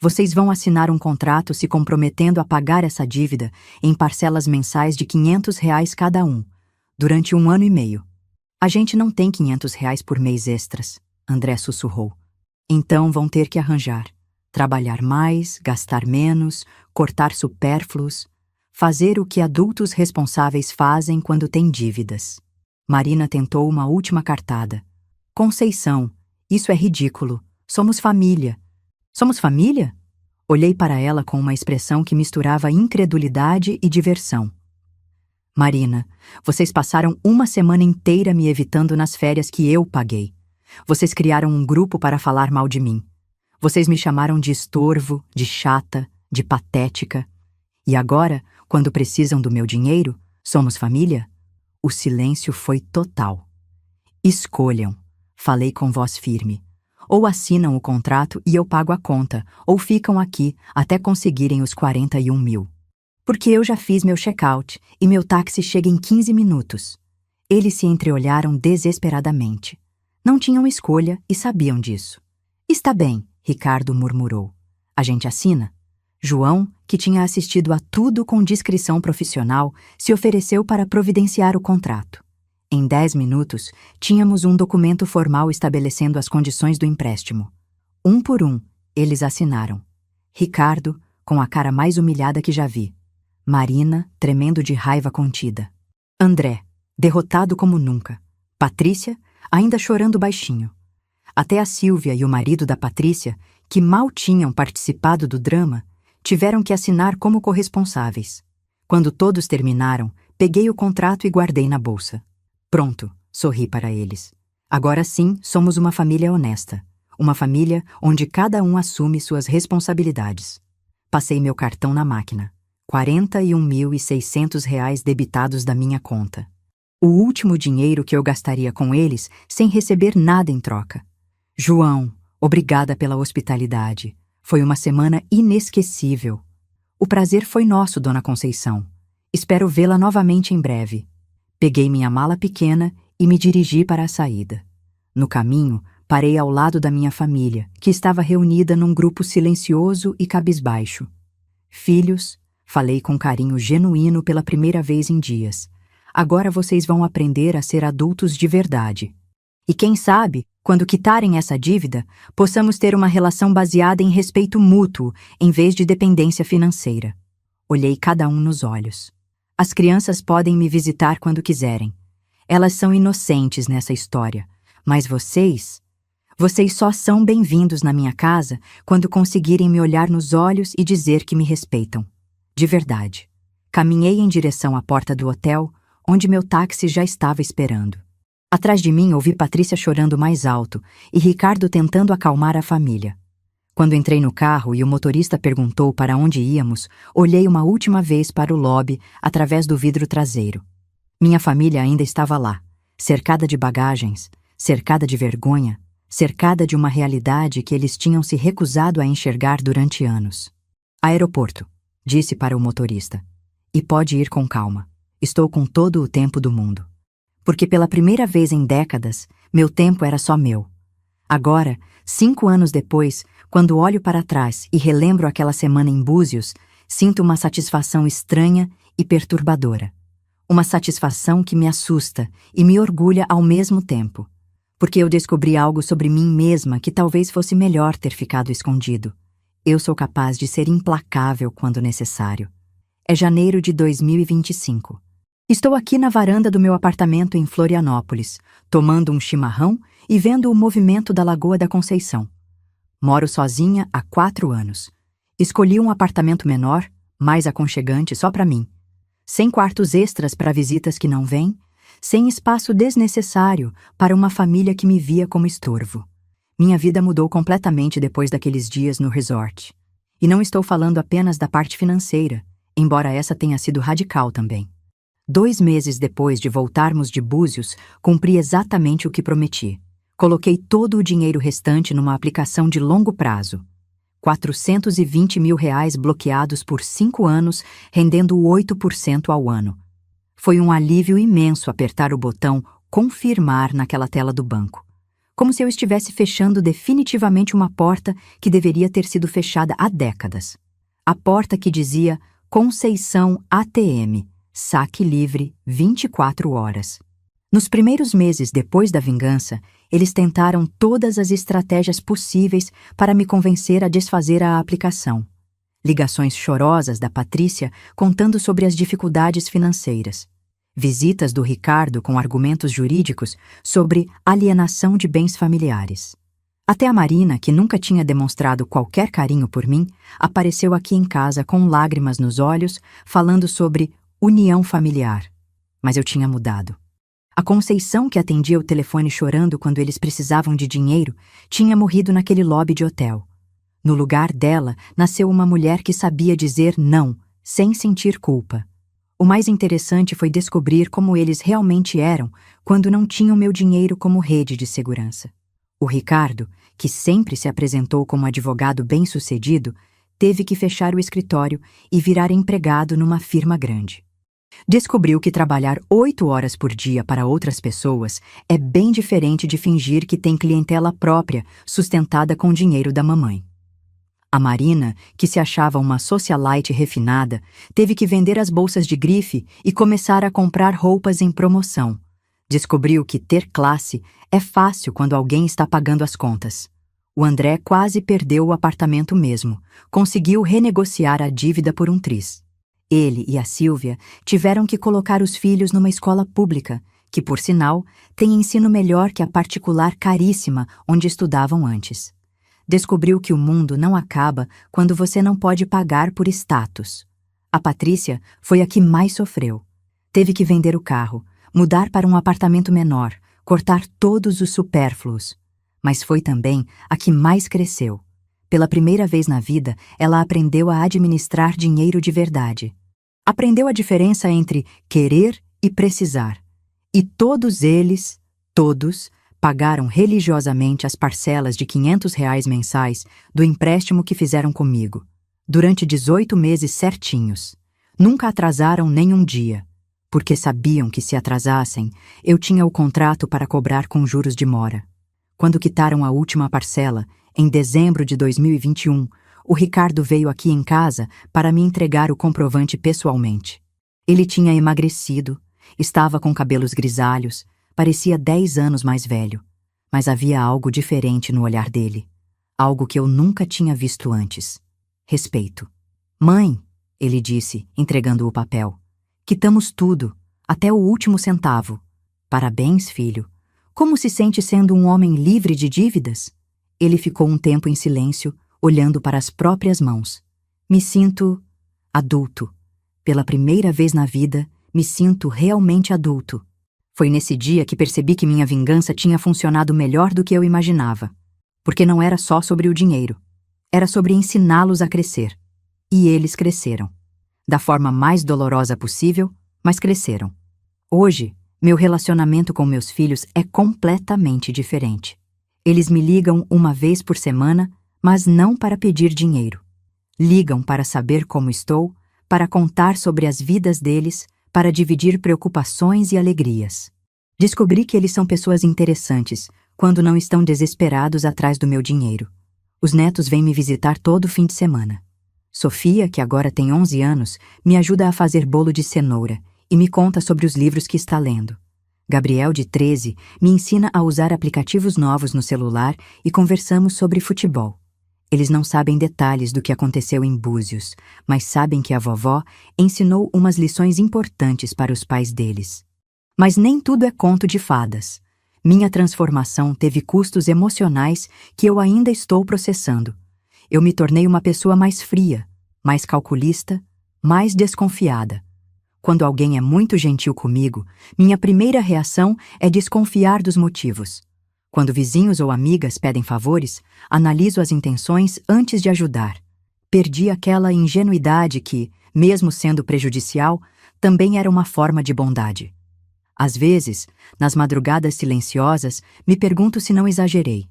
Vocês vão assinar um contrato se comprometendo a pagar essa dívida em parcelas mensais de R$ 500 cada um, durante 1 ano e meio. A gente não tem R$ 500 por mês extras, André sussurrou. Então vão ter que arranjar. Trabalhar mais, gastar menos, cortar supérfluos, fazer o que adultos responsáveis fazem quando têm dívidas. Marina tentou uma última cartada. Conceição, isso é ridículo. Somos família. Somos família? Olhei para ela com uma expressão que misturava incredulidade e diversão. Marina, vocês passaram uma semana inteira me evitando nas férias que eu paguei. Vocês criaram um grupo para falar mal de mim. Vocês me chamaram de estorvo, de chata, de patética. E agora, quando precisam do meu dinheiro, somos família? O silêncio foi total. Escolham, falei com voz firme. Ou assinam o contrato e eu pago a conta, ou ficam aqui até conseguirem os 41 mil. Porque eu já fiz meu check-out e meu táxi chega em 15 minutos. Eles se entreolharam desesperadamente. Não tinham escolha e sabiam disso. Está bem, Ricardo murmurou. A gente assina? João, que tinha assistido a tudo com discrição profissional, se ofereceu para providenciar o contrato. Em 10 minutos, tínhamos um documento formal estabelecendo as condições do empréstimo. Um por um, eles assinaram. Ricardo, com a cara mais humilhada que já vi. Marina, tremendo de raiva contida. André, derrotado como nunca. Patrícia, ainda chorando baixinho. Até a Sílvia e o marido da Patrícia, que mal tinham participado do drama, tiveram que assinar como corresponsáveis. Quando todos terminaram, peguei o contrato e guardei na bolsa. Pronto, sorri para eles. Agora sim, somos uma família honesta. Uma família onde cada um assume suas responsabilidades. Passei meu cartão na máquina. R$ 41.600 debitados da minha conta. O último dinheiro que eu gastaria com eles sem receber nada em troca. João, obrigada pela hospitalidade. Foi uma semana inesquecível. O prazer foi nosso, Dona Conceição. Espero vê-la novamente em breve. Peguei minha mala pequena e me dirigi para a saída. No caminho, parei ao lado da minha família, que estava reunida num grupo silencioso e cabisbaixo. Filhos, falei com carinho genuíno pela primeira vez em dias. Agora vocês vão aprender a ser adultos de verdade. E quem sabe, quando quitarem essa dívida, possamos ter uma relação baseada em respeito mútuo, em vez de dependência financeira. Olhei cada um nos olhos. As crianças podem me visitar quando quiserem. Elas são inocentes nessa história, mas vocês só são bem-vindos na minha casa quando conseguirem me olhar nos olhos e dizer que me respeitam. De verdade. Caminhei em direção à porta do hotel, onde meu táxi já estava esperando. Atrás de mim ouvi Patrícia chorando mais alto e Ricardo tentando acalmar a família. Quando entrei no carro e o motorista perguntou para onde íamos, olhei uma última vez para o lobby através do vidro traseiro. Minha família ainda estava lá, cercada de bagagens, cercada de vergonha, cercada de uma realidade que eles tinham se recusado a enxergar durante anos. Aeroporto, disse para o motorista. E pode ir com calma. Estou com todo o tempo do mundo. Porque pela primeira vez em décadas, meu tempo era só meu. Agora, 5 anos depois, quando olho para trás e relembro aquela semana em Búzios, sinto uma satisfação estranha e perturbadora. Uma satisfação que me assusta e me orgulha ao mesmo tempo. Porque eu descobri algo sobre mim mesma que talvez fosse melhor ter ficado escondido. Eu sou capaz de ser implacável quando necessário. É janeiro de 2025. Estou aqui na varanda do meu apartamento em Florianópolis, tomando um chimarrão e vendo o movimento da Lagoa da Conceição. Moro sozinha há 4 anos. Escolhi um apartamento menor, mais aconchegante só para mim. Sem quartos extras para visitas que não vêm, sem espaço desnecessário para uma família que me via como estorvo. Minha vida mudou completamente depois daqueles dias no resort. E não estou falando apenas da parte financeira, embora essa tenha sido radical também. 2 meses depois de voltarmos de Búzios, cumpri exatamente o que prometi. Coloquei todo o dinheiro restante numa aplicação de longo prazo. R$ 420 mil bloqueados por 5 anos, rendendo 8% ao ano. Foi um alívio imenso apertar o botão confirmar naquela tela do banco. Como se eu estivesse fechando definitivamente uma porta que deveria ter sido fechada há décadas. A porta que dizia Conceição ATM, saque livre 24 horas. Nos primeiros meses depois da vingança, eles tentaram todas as estratégias possíveis para me convencer a desfazer a aplicação. Ligações chorosas da Patrícia contando sobre as dificuldades financeiras. Visitas do Ricardo com argumentos jurídicos sobre alienação de bens familiares. Até a Marina, que nunca tinha demonstrado qualquer carinho por mim, apareceu aqui em casa com lágrimas nos olhos, falando sobre união familiar. Mas eu tinha mudado. A Conceição, que atendia o telefone chorando quando eles precisavam de dinheiro, tinha morrido naquele lobby de hotel. No lugar dela, nasceu uma mulher que sabia dizer não, sem sentir culpa. O mais interessante foi descobrir como eles realmente eram quando não tinham meu dinheiro como rede de segurança. O Ricardo, que sempre se apresentou como advogado bem-sucedido, teve que fechar o escritório e virar empregado numa firma grande. Descobriu que trabalhar 8 horas por dia para outras pessoas é bem diferente de fingir que tem clientela própria, sustentada com dinheiro da mamãe. A Marina, que se achava uma socialite refinada, teve que vender as bolsas de grife e começar a comprar roupas em promoção. Descobriu que ter classe é fácil quando alguém está pagando as contas. O André quase perdeu o apartamento mesmo, conseguiu renegociar a dívida por um triz. Ele e a Sílvia tiveram que colocar os filhos numa escola pública, que, por sinal, tem ensino melhor que a particular caríssima onde estudavam antes. Descobriu que o mundo não acaba quando você não pode pagar por status. A Patrícia foi a que mais sofreu. Teve que vender o carro, mudar para um apartamento menor, cortar todos os supérfluos. Mas foi também a que mais cresceu. Pela primeira vez na vida, ela aprendeu a administrar dinheiro de verdade. Aprendeu a diferença entre querer e precisar. E todos eles, todos, pagaram religiosamente as parcelas de R$ 500 mensais do empréstimo que fizeram comigo, durante 18 meses certinhos. Nunca atrasaram nem um dia, porque sabiam que se atrasassem, eu tinha o contrato para cobrar com juros de mora. Quando quitaram a última parcela, em dezembro de 2021, o Ricardo veio aqui em casa para me entregar o comprovante pessoalmente. Ele tinha emagrecido, estava com cabelos grisalhos, parecia 10 anos mais velho, mas havia algo diferente no olhar dele, algo que eu nunca tinha visto antes. Respeito. Mãe, ele disse, entregando o papel, quitamos tudo, até o último centavo. Parabéns, filho. Como se sente sendo um homem livre de dívidas? Ele ficou um tempo em silêncio, olhando para as próprias mãos. Me sinto adulto. Pela primeira vez na vida, me sinto realmente adulto. Foi nesse dia que percebi que minha vingança tinha funcionado melhor do que eu imaginava. Porque não era só sobre o dinheiro. Era sobre ensiná-los a crescer. E eles cresceram. Da forma mais dolorosa possível, mas cresceram. Hoje, meu relacionamento com meus filhos é completamente diferente. Eles me ligam uma vez por semana, mas não para pedir dinheiro. Ligam para saber como estou, para contar sobre as vidas deles, para dividir preocupações e alegrias. Descobri que eles são pessoas interessantes, quando não estão desesperados atrás do meu dinheiro. Os netos vêm me visitar todo fim de semana. Sofia, que agora tem 11 anos, me ajuda a fazer bolo de cenoura e me conta sobre os livros que está lendo. Gabriel, de 13, me ensina a usar aplicativos novos no celular e conversamos sobre futebol. Eles não sabem detalhes do que aconteceu em Búzios, mas sabem que a vovó ensinou umas lições importantes para os pais deles. Mas nem tudo é conto de fadas. Minha transformação teve custos emocionais que eu ainda estou processando. Eu me tornei uma pessoa mais fria, mais calculista, mais desconfiada. Quando alguém é muito gentil comigo, minha primeira reação é desconfiar dos motivos. Quando vizinhos ou amigas pedem favores, analiso as intenções antes de ajudar. Perdi aquela ingenuidade que, mesmo sendo prejudicial, também era uma forma de bondade. Às vezes, nas madrugadas silenciosas, me pergunto se não exagerei.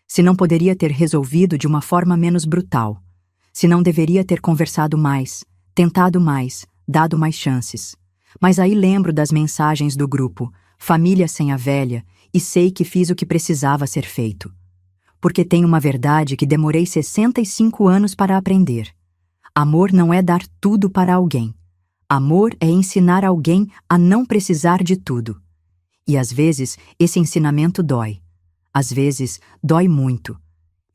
Se não poderia ter resolvido de uma forma menos brutal. Se não deveria ter conversado mais, tentado mais, dado mais chances. Mas aí lembro das mensagens do grupo, família sem a velha, e sei que fiz o que precisava ser feito. Porque tem uma verdade que demorei 65 anos para aprender. Amor não é dar tudo para alguém. Amor é ensinar alguém a não precisar de tudo. E às vezes esse ensinamento dói. Às vezes dói muito.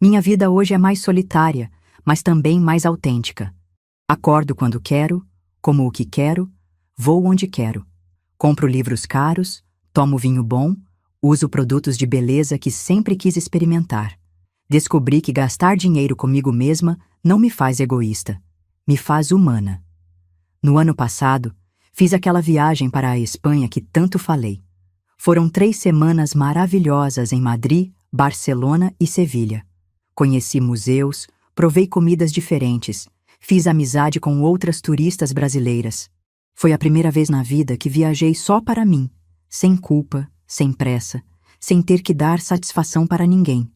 Minha vida hoje é mais solitária, mas também mais autêntica. Acordo quando quero, como o que quero, vou onde quero. Compro livros caros, tomo vinho bom, uso produtos de beleza que sempre quis experimentar. Descobri que gastar dinheiro comigo mesma não me faz egoísta, me faz humana. No ano passado, fiz aquela viagem para a Espanha que tanto falei. Foram 3 semanas maravilhosas em Madrid, Barcelona e Sevilha. Conheci museus, provei comidas diferentes, fiz amizade com outras turistas brasileiras. Foi a primeira vez na vida que viajei só para mim, sem culpa, sem pressa, sem ter que dar satisfação para ninguém.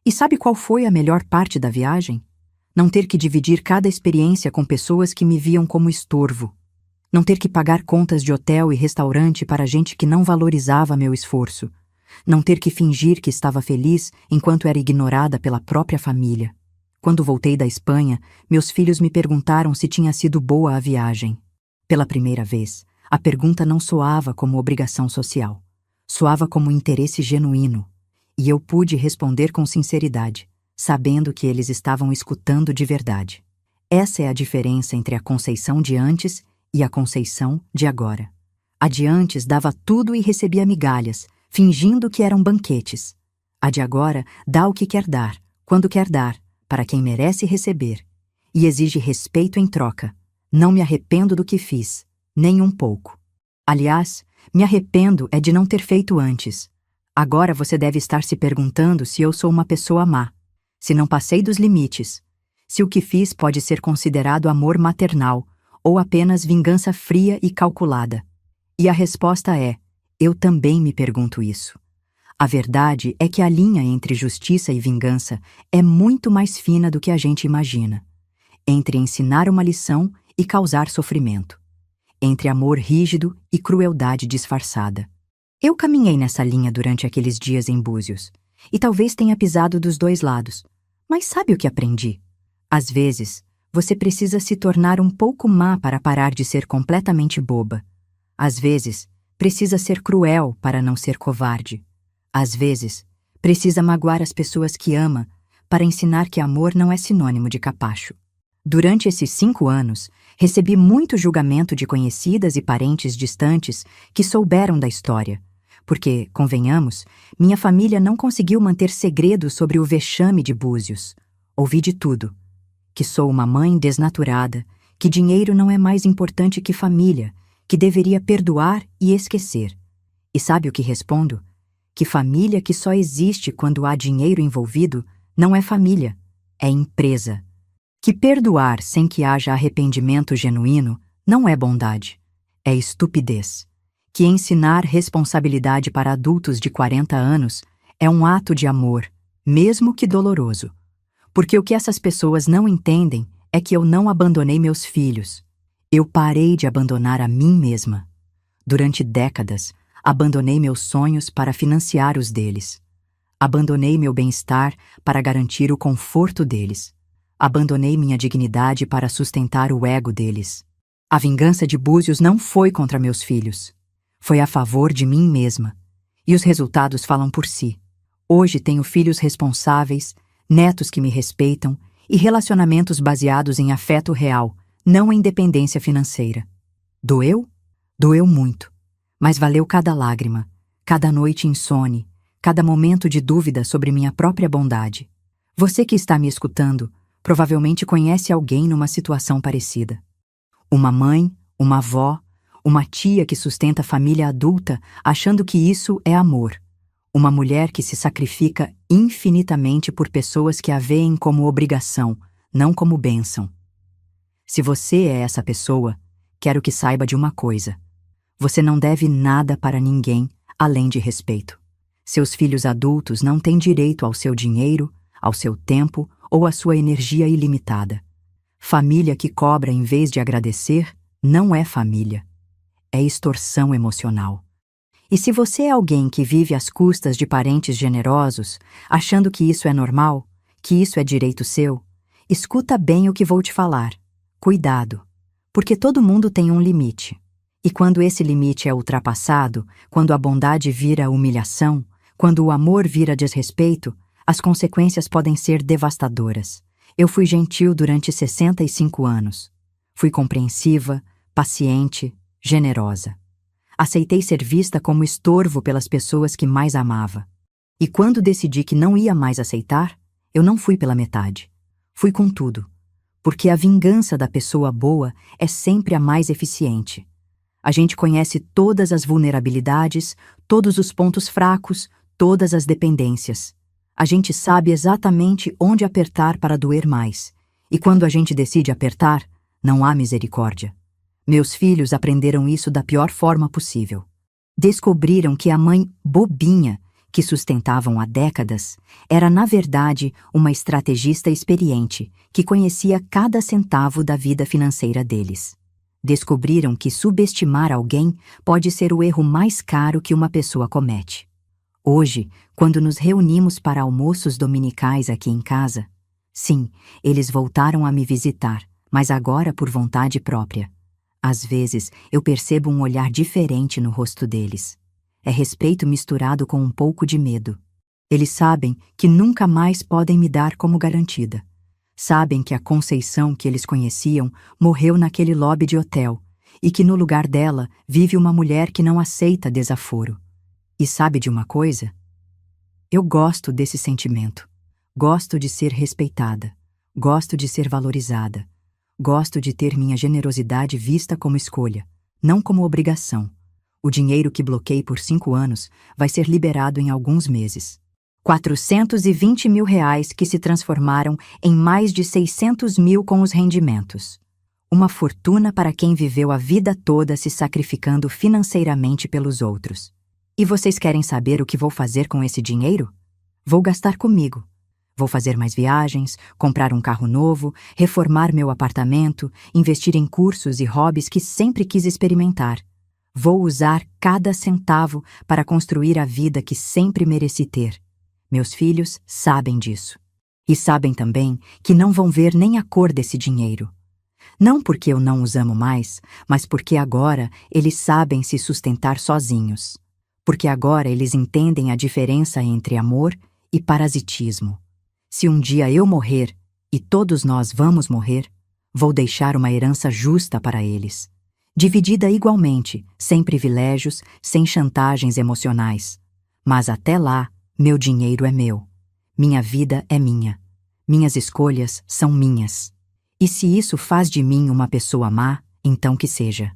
E sabe qual foi a melhor parte da viagem? Não ter que dividir cada experiência com pessoas que me viam como estorvo. Não ter que pagar contas de hotel e restaurante para gente que não valorizava meu esforço. Não ter que fingir que estava feliz enquanto era ignorada pela própria família. Quando voltei da Espanha, meus filhos me perguntaram se tinha sido boa a viagem. Pela primeira vez, a pergunta não soava como obrigação social. Soava como interesse genuíno. E eu pude responder com sinceridade, sabendo que eles estavam escutando de verdade. Essa é a diferença entre a Conceição de antes e a Conceição de agora. A de antes dava tudo e recebia migalhas, fingindo que eram banquetes. A de agora dá o que quer dar, quando quer dar, para quem merece receber. E exige respeito em troca. Não me arrependo do que fiz, nem um pouco. Aliás, me arrependo é de não ter feito antes. Agora você deve estar se perguntando se eu sou uma pessoa má, se não passei dos limites, se o que fiz pode ser considerado amor maternal ou apenas vingança fria e calculada. E a resposta é: eu também me pergunto isso. A verdade é que a linha entre justiça e vingança é muito mais fina do que a gente imagina. Entre ensinar uma lição e causar sofrimento. Entre amor rígido e crueldade disfarçada. Eu caminhei nessa linha durante aqueles dias em Búzios, e talvez tenha pisado dos 2 lados. Mas sabe o que aprendi? Às vezes, você precisa se tornar um pouco má para parar de ser completamente boba. Às vezes, precisa ser cruel para não ser covarde. Às vezes, precisa magoar as pessoas que ama para ensinar que amor não é sinônimo de capacho. Durante esses 5 anos, recebi muito julgamento de conhecidas e parentes distantes que souberam da história, porque, convenhamos, minha família não conseguiu manter segredo sobre o vexame de Búzios. Ouvi de tudo. Que sou uma mãe desnaturada, que dinheiro não é mais importante que família, que deveria perdoar e esquecer. E sabe o que respondo? Que família que só existe quando há dinheiro envolvido não é família, é empresa. Que perdoar sem que haja arrependimento genuíno não é bondade, é estupidez. Que ensinar responsabilidade para adultos de 40 anos é um ato de amor, mesmo que doloroso. Porque o que essas pessoas não entendem é que eu não abandonei meus filhos. Eu parei de abandonar a mim mesma. Durante décadas, abandonei meus sonhos para financiar os deles. Abandonei meu bem-estar para garantir o conforto deles. Abandonei minha dignidade para sustentar o ego deles. A vingança de Búzios não foi contra meus filhos. Foi a favor de mim mesma. E os resultados falam por si. Hoje tenho filhos responsáveis, netos que me respeitam e relacionamentos baseados em afeto real, não em dependência financeira. Doeu? Doeu muito. Mas valeu cada lágrima, cada noite insone, cada momento de dúvida sobre minha própria bondade. Você que está me escutando provavelmente conhece alguém numa situação parecida. Uma mãe, uma avó, uma tia que sustenta a família adulta achando que isso é amor. Uma mulher que se sacrifica infinitamente por pessoas que a veem como obrigação, não como bênção. Se você é essa pessoa, quero que saiba de uma coisa. Você não deve nada para ninguém além de respeito. Seus filhos adultos não têm direito ao seu dinheiro, ao seu tempo ou à sua energia ilimitada. Família que cobra em vez de agradecer não é família. É extorsão emocional. E se você é alguém que vive às custas de parentes generosos, achando que isso é normal, que isso é direito seu, escuta bem o que vou te falar. Cuidado, porque todo mundo tem um limite. E quando esse limite é ultrapassado, quando a bondade vira humilhação, quando o amor vira desrespeito, as consequências podem ser devastadoras. Eu fui gentil durante 65 anos. Fui compreensiva, paciente, generosa. Aceitei ser vista como estorvo pelas pessoas que mais amava. E quando decidi que não ia mais aceitar, eu não fui pela metade. Fui com tudo. Porque a vingança da pessoa boa é sempre a mais eficiente. A gente conhece todas as vulnerabilidades, todos os pontos fracos, todas as dependências. A gente sabe exatamente onde apertar para doer mais. E quando a gente decide apertar, não há misericórdia. Meus filhos aprenderam isso da pior forma possível. Descobriram que a mãe bobinha, que sustentavam há décadas, era na verdade uma estrategista experiente que conhecia cada centavo da vida financeira deles. Descobriram que subestimar alguém pode ser o erro mais caro que uma pessoa comete. Hoje, quando nos reunimos para almoços dominicais aqui em casa, sim, eles voltaram a me visitar, mas agora por vontade própria. Às vezes, eu percebo um olhar diferente no rosto deles. É respeito misturado com um pouco de medo. Eles sabem que nunca mais podem me dar como garantida. Sabem que a Conceição que eles conheciam morreu naquele lobby de hotel e que no lugar dela vive uma mulher que não aceita desaforo. E sabe de uma coisa? Eu gosto desse sentimento. Gosto de ser respeitada. Gosto de ser valorizada. Gosto de ter minha generosidade vista como escolha, não como obrigação. O dinheiro que bloqueei por 5 anos vai ser liberado em alguns meses. 420 mil reais que se transformaram em mais de 600 mil com os rendimentos. Uma fortuna para quem viveu a vida toda se sacrificando financeiramente pelos outros. E vocês querem saber o que vou fazer com esse dinheiro? Vou gastar comigo. Vou fazer mais viagens, comprar um carro novo, reformar meu apartamento, investir em cursos e hobbies que sempre quis experimentar. Vou usar cada centavo para construir a vida que sempre mereci ter. Meus filhos sabem disso. E sabem também que não vão ver nem a cor desse dinheiro. Não porque eu não os amo mais, mas porque agora eles sabem se sustentar sozinhos. Porque agora eles entendem a diferença entre amor e parasitismo. Se um dia eu morrer, e todos nós vamos morrer, vou deixar uma herança justa para eles. Dividida igualmente, sem privilégios, sem chantagens emocionais. Mas até lá, meu dinheiro é meu. Minha vida é minha. Minhas escolhas são minhas. E se isso faz de mim uma pessoa má, então que seja.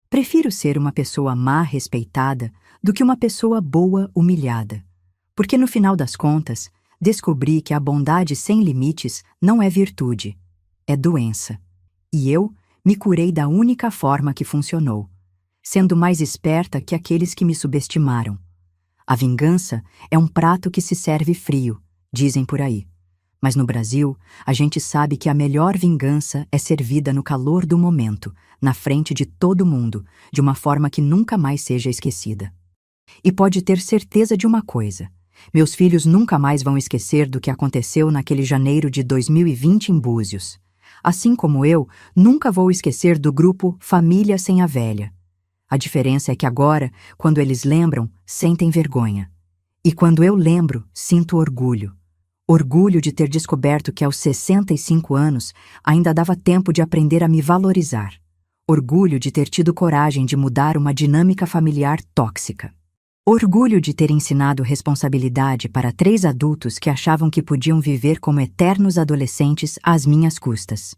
Prefiro ser uma pessoa má respeitada do que uma pessoa boa humilhada. Porque no final das contas, descobri que a bondade sem limites não é virtude, é doença. E eu me curei da única forma que funcionou, sendo mais esperta que aqueles que me subestimaram. A vingança é um prato que se serve frio, dizem por aí. Mas no Brasil, a gente sabe que a melhor vingança é servida no calor do momento, na frente de todo mundo, de uma forma que nunca mais seja esquecida. E pode ter certeza de uma coisa: meus filhos nunca mais vão esquecer do que aconteceu naquele janeiro de 2020 em Búzios. Assim como eu, nunca vou esquecer do grupo Família Sem a Velha. A diferença é que agora, quando eles lembram, sentem vergonha. E quando eu lembro, sinto orgulho. Orgulho de ter descoberto que aos 65 anos ainda dava tempo de aprender a me valorizar. Orgulho de ter tido coragem de mudar uma dinâmica familiar tóxica. Orgulho de ter ensinado responsabilidade para 3 adultos que achavam que podiam viver como eternos adolescentes às minhas custas.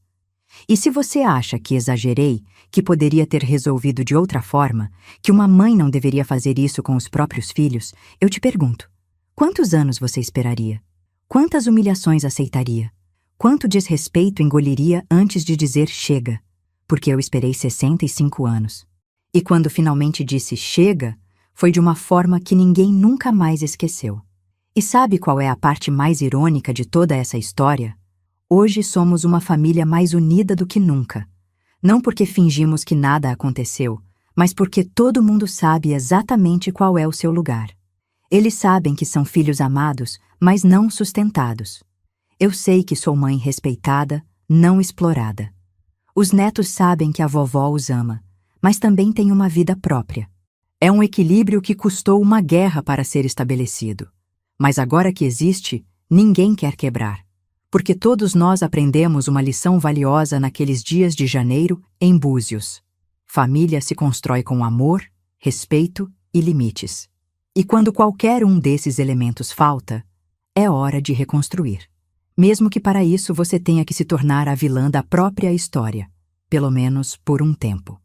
E se você acha que exagerei, que poderia ter resolvido de outra forma, que uma mãe não deveria fazer isso com os próprios filhos, eu te pergunto: quantos anos você esperaria? Quantas humilhações aceitaria? Quanto desrespeito engoliria antes de dizer chega? Porque eu esperei 65 anos. E quando finalmente disse chega, foi de uma forma que ninguém nunca mais esqueceu. E sabe qual é a parte mais irônica de toda essa história? Hoje somos uma família mais unida do que nunca. Não porque fingimos que nada aconteceu, mas porque todo mundo sabe exatamente qual é o seu lugar. Eles sabem que são filhos amados, mas não sustentados. Eu sei que sou mãe respeitada, não explorada. Os netos sabem que a vovó os ama, mas também têm uma vida própria. É um equilíbrio que custou uma guerra para ser estabelecido. Mas agora que existe, ninguém quer quebrar. Porque todos nós aprendemos uma lição valiosa naqueles dias de janeiro em Búzios. Família se constrói com amor, respeito e limites. E quando qualquer um desses elementos falta, é hora de reconstruir. Mesmo que para isso você tenha que se tornar a vilã da própria história, pelo menos por um tempo.